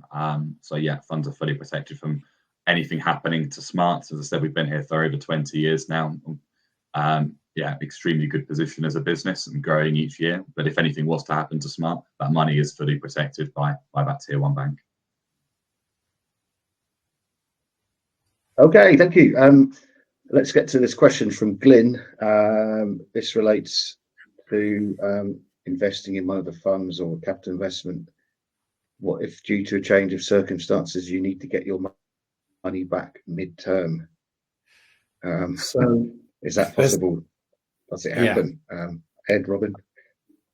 So funds are fully protected from anything happening to Smart. As I said, we've been here for over 20 years now. Extremely good position as a business and growing each year. But if anything was to happen to Smart, that money is fully protected by that tier 1 bank. Okay, thank you. Let's get to this question from Glyn. This relates to investing in one of the funds or capital investment. what if due to a change of circumstances you need to get your money back mid-term? So Is that possible? Does it happen? Ed, Robin?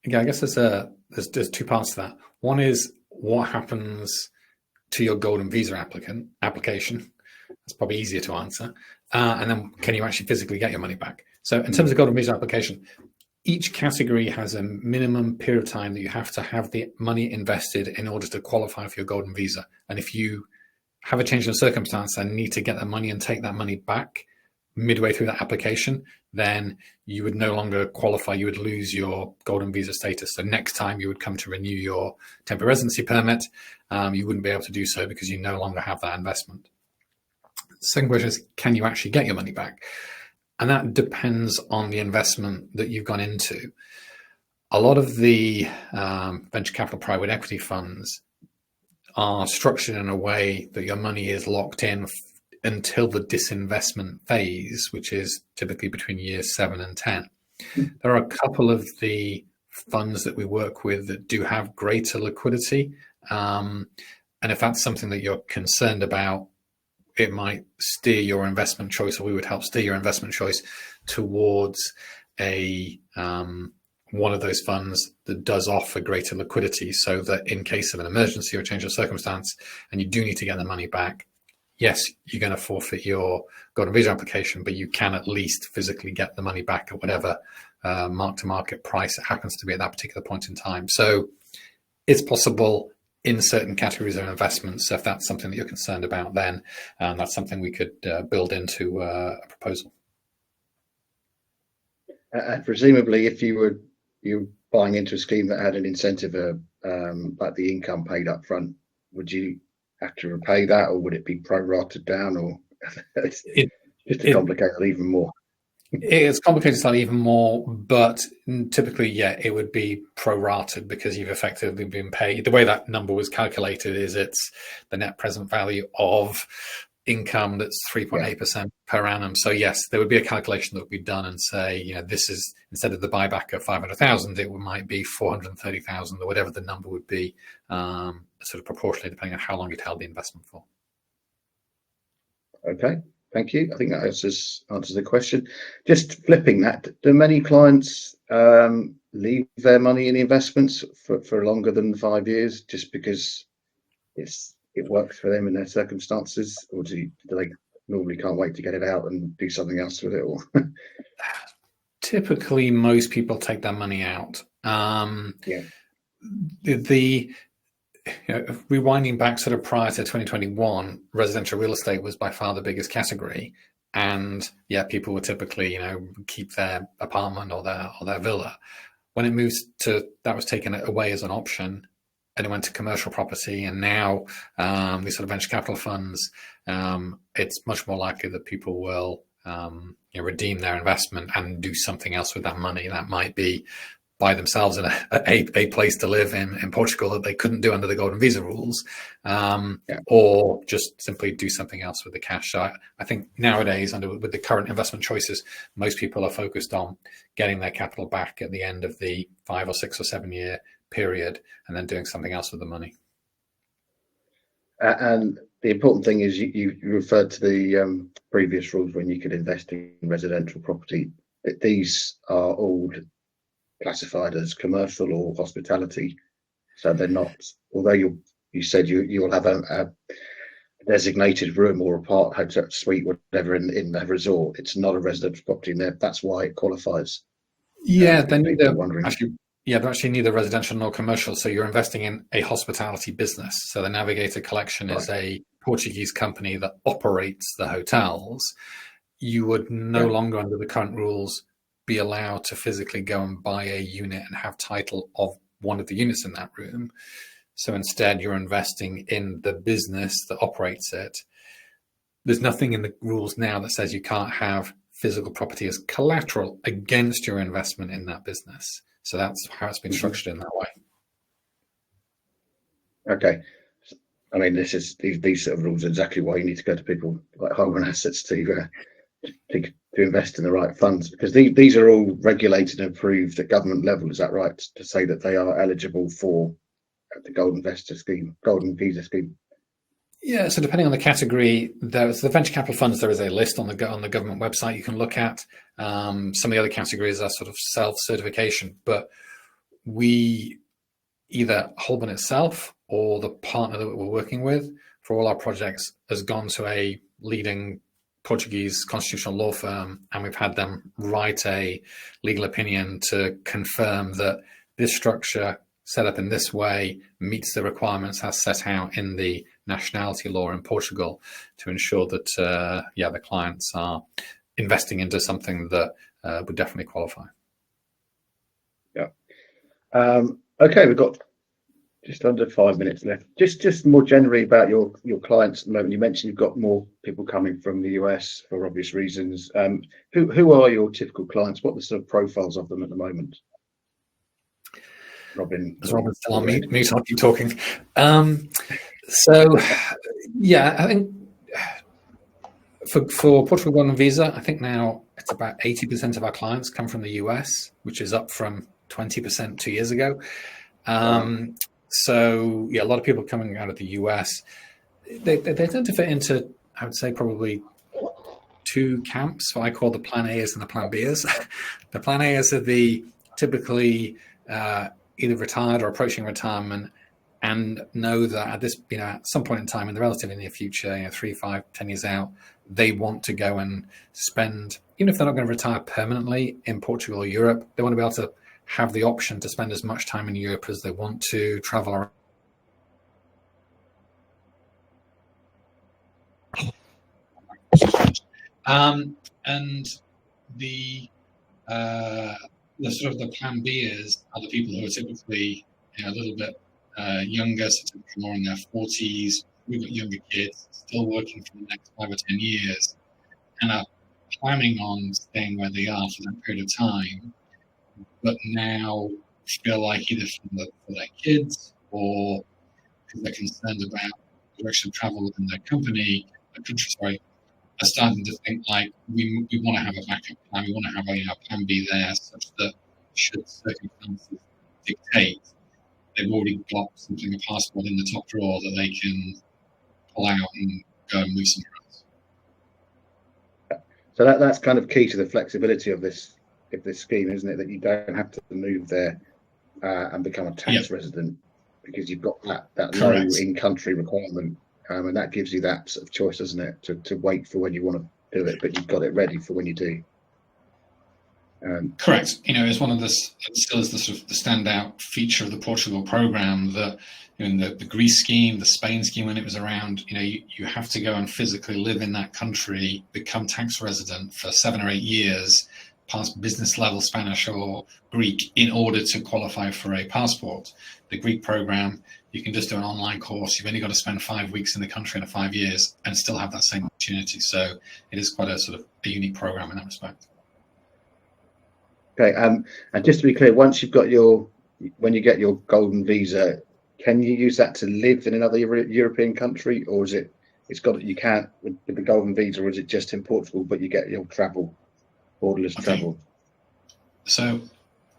Yeah, I guess there's two parts to that. One is what happens to your Golden Visa application. That's probably easier to answer. And then can you actually physically get your money back? So in terms of Golden Visa application, each category has a minimum period of time that you have to have the money invested in order to qualify for your Golden Visa. And if you have a change in circumstance and need to get that money and take that money back midway through that application, then you would no longer qualify. You would lose your Golden Visa status. So next time you would come to renew your temporary residency permit, you wouldn't be able to do so because you no longer have that investment. The second question is, can you actually get your money back? And that depends on the investment that you've gone into. A lot of the venture capital private equity funds are structured in a way that your money is locked in until the disinvestment phase, which is typically between years 7 and 10. There are a couple of the funds that we work with that do have greater liquidity. And if that's something that you're concerned about, it might steer your investment choice, or we would help steer your investment choice towards a one of those funds that does offer greater liquidity, so that in case of an emergency or change of circumstance, and you do need to get the money back, yes, you're going to forfeit your Golden Visa application, but you can at least physically get the money back at whatever mark-to-market price it happens to be at that particular point in time. So it's possible in certain categories of investments. So if that's something that you're concerned about, then that's something we could build into a proposal. And presumably, if you're buying into a scheme that had an incentive, like the income paid up front, would you have to repay that, or would it be prorated down, or just to complicate it even more? It's complicated slightly even more, but typically, yeah, it would be prorated because you've effectively been paid. The way that number was calculated is it's the net present value of income that's 3.8% per annum. So yes, there would be a calculation that would be done and say, this is, instead of the buyback of 500,000, it might be 430,000 or whatever the number would be, sort of proportionally depending on how long you'd held the investment for. Okay. Thank you. I think that answers the question. Just flipping that, do many clients leave their money in the investments for longer than 5 years just because it works for them in their circumstances, or do they normally can't wait to get it out and do something else with it? Or typically, most people take their money out. Rewinding back sort of prior to 2021, residential real estate was by far the biggest category, and people would typically keep their apartment or their villa. When it moves to, that was taken away as an option, and it went to commercial property, and now these sort of venture capital funds, it's much more likely that people will redeem their investment and do something else with that money. That might be buy themselves a place to live in Portugal that they couldn't do under the Golden Visa rules, or just simply do something else with the cash. So I think nowadays, with the current investment choices, most people are focused on getting their capital back at the end of the 5 or 6 or 7 year period, and then doing something else with the money. And the important thing is you referred to the previous rules when you could invest in residential property. These are all classified as commercial or hospitality, so they're not. Although you said you'll have a designated room or a part hotel suite, whatever, in the resort, it's not a residential property in there. That's why it qualifies. Yeah, they're actually neither residential nor commercial. So you're investing in a hospitality business. So the Navigator Collection is a Portuguese company that operates the hotels. You would no longer, under the current rules, be allowed to physically go and buy a unit and have title of one of the units in that room. So instead, you're investing in the business that operates it. There's nothing in the rules now that says you can't have physical property as collateral against your investment in that business. So that's how it's been structured in that way. Okay. I mean, these sort of rules are exactly why you need to go to people like Holborn Assets to invest in the right funds, because these are all regulated and approved at government level. Is that right? To say that they are eligible for the Golden Visa scheme? Yeah, so depending on the category, there's the venture capital funds. There is a list on the government website you can look at. Some of the other categories are sort of self-certification, but we either Holborn itself or the partner that we're working with for all our projects has gone to a leading Portuguese constitutional law firm, and we've had them write a legal opinion to confirm that this structure set up in this way meets the requirements as set out in the nationality law in Portugal, to ensure that the clients are investing into something that would definitely qualify. Yeah. Okay, we've got just under 5 minutes left. Just more generally about your clients at the moment. You mentioned you've got more people coming from the US for obvious reasons. Who are your typical clients? What are the sort of profiles of them at the moment? Robin. As Robin's still on mute, I'll keep talking. I think for Portugal Golden Visa, I think now it's about 80% of our clients come from the US, which is up from 20% 2 years ago. A lot of people coming out of the US. They tend to fit into, I would say, probably two camps, what I call the Plan A's and the Plan B's. The Plan A's are the typically either retired or approaching retirement, and know that at this, at some point in time in the relatively near future, 3, 5, 10 years out, they want to go and spend, even if they're not going to retire permanently in Portugal or Europe, they want to be able to have the option to spend as much time in Europe as they want to, travel around. And the sort of the Plan B are the people who are typically a little bit younger, so typically more in their 40s. We've got younger kids still working for the next 5 or 10 years and are planning on staying where they are for that period of time, but now feel like either for their kids or because they're concerned about the direction of travel within their country, are starting to think like we want to have a backup plan. We want to have a plan B there, such that should circumstances dictate, they've already got something, a passport in the top drawer that they can pull out and go and move somewhere else. So that's kind of key to the flexibility of this scheme, isn't it? That you don't have to move there and become a tax resident, because you've got that low in-country requirement. And that gives you that sort of choice, doesn't it, to wait for when you want to do it, but you've got it ready for when you do. Correct. It's one of it still is the sort of the standout feature of the Portugal program that in the Greece scheme, the Spain scheme when it was around, you have to go and physically live in that country, become tax resident for 7 or 8 years, pass business level Spanish or Greek in order to qualify for a passport. The Greek program, you can just do an online course. You've only got to spend 5 weeks in the country in 5 years and still have that same opportunity. So it is quite a sort of a unique program in that respect. Okay, and just to be clear, once you've got when you get your Golden Visa, can you use that to live in another European country, or is you can't with the Golden Visa, or is it just in Portugal, but you get your borderless travel? So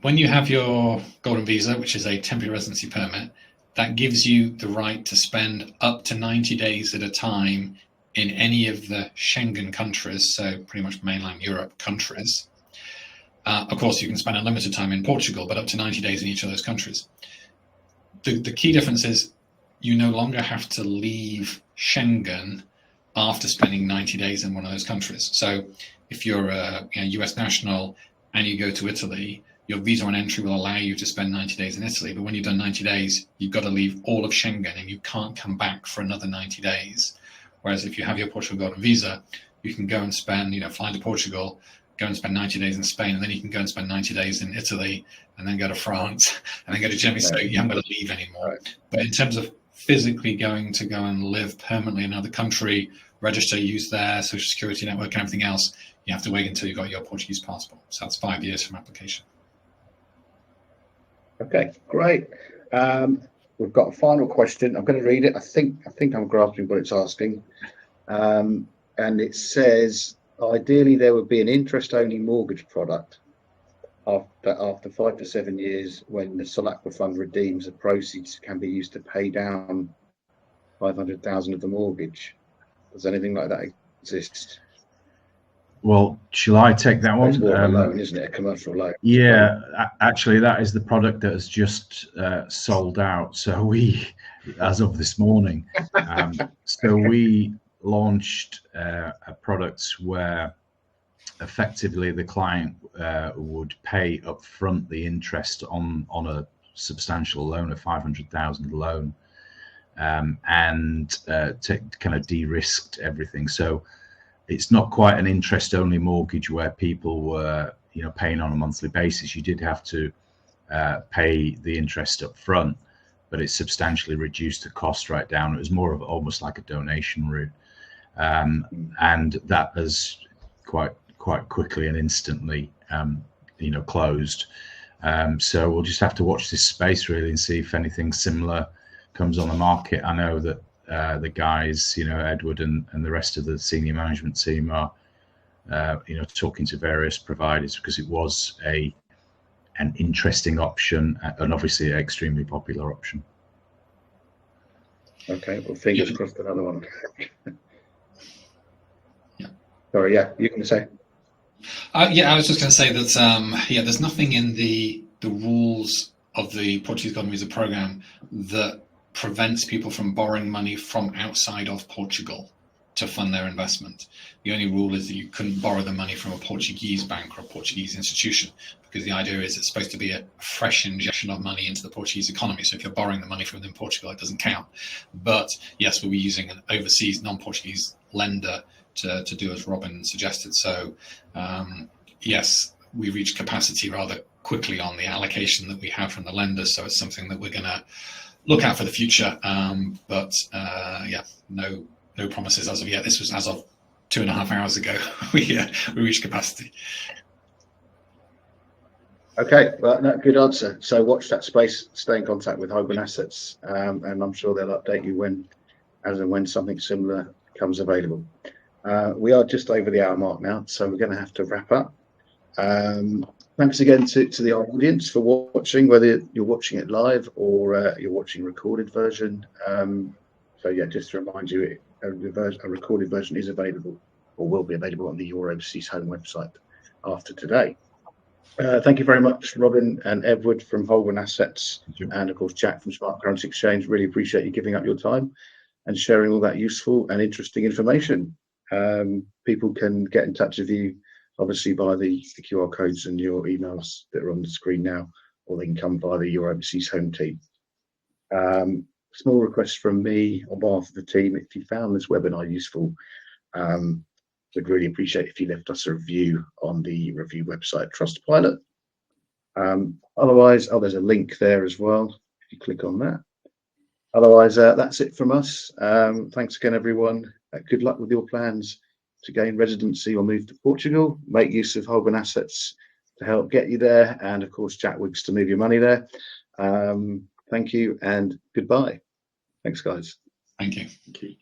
when you have your Golden Visa, which is a temporary residency permit, that gives you the right to spend up to 90 days at a time in any of the Schengen countries, so pretty much mainland Europe countries. Of course, you can spend unlimited time in Portugal, but up to 90 days in each of those countries. The key difference is you no longer have to leave Schengen after spending 90 days in one of those countries. So if you're a US national and you go to Italy, your visa on entry will allow you to spend 90 days in Italy. But when you've done 90 days, you've got to leave all of Schengen and you can't come back for another 90 days. Whereas if you have your Portugal Golden Visa, you can go and spend, fly to Portugal, go and spend 90 days in Spain, and then you can go and spend 90 days in Italy, and then go to France, and then go to Germany. So you haven't got to leave anymore. But in terms of physically going and live permanently in another country, register, use their social security network and everything else, you have to wait until you've got your Portuguese passport. So that's 5 years from application. Okay, great. We've got a final question. I'm going to read it. I think I'm grasping what it's asking. And it says, ideally, there would be an interest-only mortgage product. after 5 to 7 years, when the Solacqua fund redeems, the proceeds can be used to pay down 500,000 of the mortgage. Does anything like that exist? Well, shall I take that one? It's more of a loan, isn't it? A commercial loan. Yeah, actually, that is the product that has just sold out. So we, as of this morning, so we launched a product where effectively the client would pay upfront the interest on a substantial loan, a 500,000 loan, and kind of de-risked everything. So it's not quite an interest-only mortgage where people were, paying on a monthly basis. You did have to pay the interest up front, but it substantially reduced the cost right down. It was more of almost like a donation route, and that has quite quickly and instantly, closed. So we'll just have to watch this space really and see if anything similar comes on the market. I know that the guys, Edward and the rest of the senior management team are, talking to various providers, because it was an interesting option and obviously an extremely popular option. Okay, well, fingers crossed another one. Yeah. Sorry, yeah, you can say. I was just going to say that there's nothing in the rules of the Portuguese Golden Visa program that prevents people from borrowing money from outside of Portugal to fund their investment. The only rule is that you couldn't borrow the money from a Portuguese bank or a Portuguese institution, because the idea is it's supposed to be a fresh injection of money into the Portuguese economy. So if you're borrowing the money from within Portugal, it doesn't count. But yes, we'll be using an overseas non-Portuguese lender to do as Robin suggested. So yes, we reached capacity rather quickly on the allocation that we have from the lenders. So it's something that we're going to look at for the future. But no promises as of yet. This was as of 2.5 hours ago. we reached capacity. Okay, well, no, good answer. So watch that space, stay in contact with Holborn Assets, and I'm sure they'll update you as and when something similar becomes available. We are just over the hour mark now, so we're going to have to wrap up. Thanks again to the audience for watching, whether you're watching it live or you're watching recorded version. So yeah, just to remind you, a recorded version is available or will be available on the Your Overseas Home website after today. Thank you very much, Robin and Edward from Holborn Assets, and of course Jack from Smart Currency Exchange. Really appreciate you giving up your time and sharing all that useful and interesting information. People can get in touch with you obviously by the QR codes and your emails that are on the screen now, or they can come via the Your Overseas Home team. Small request from me on behalf of the team: if you found this webinar useful, we'd really appreciate if you left us a review on the review website Trustpilot. Otherwise, there's a link there as well if you click on that. Otherwise, that's it from us. Thanks again, everyone. Good luck with your plans to gain residency or move to Portugal. Make use of Holborn Assets to help get you there, and of course Jack Wiggs to move your money there. Thank you and goodbye. Thanks, guys. Thank you. Thank you.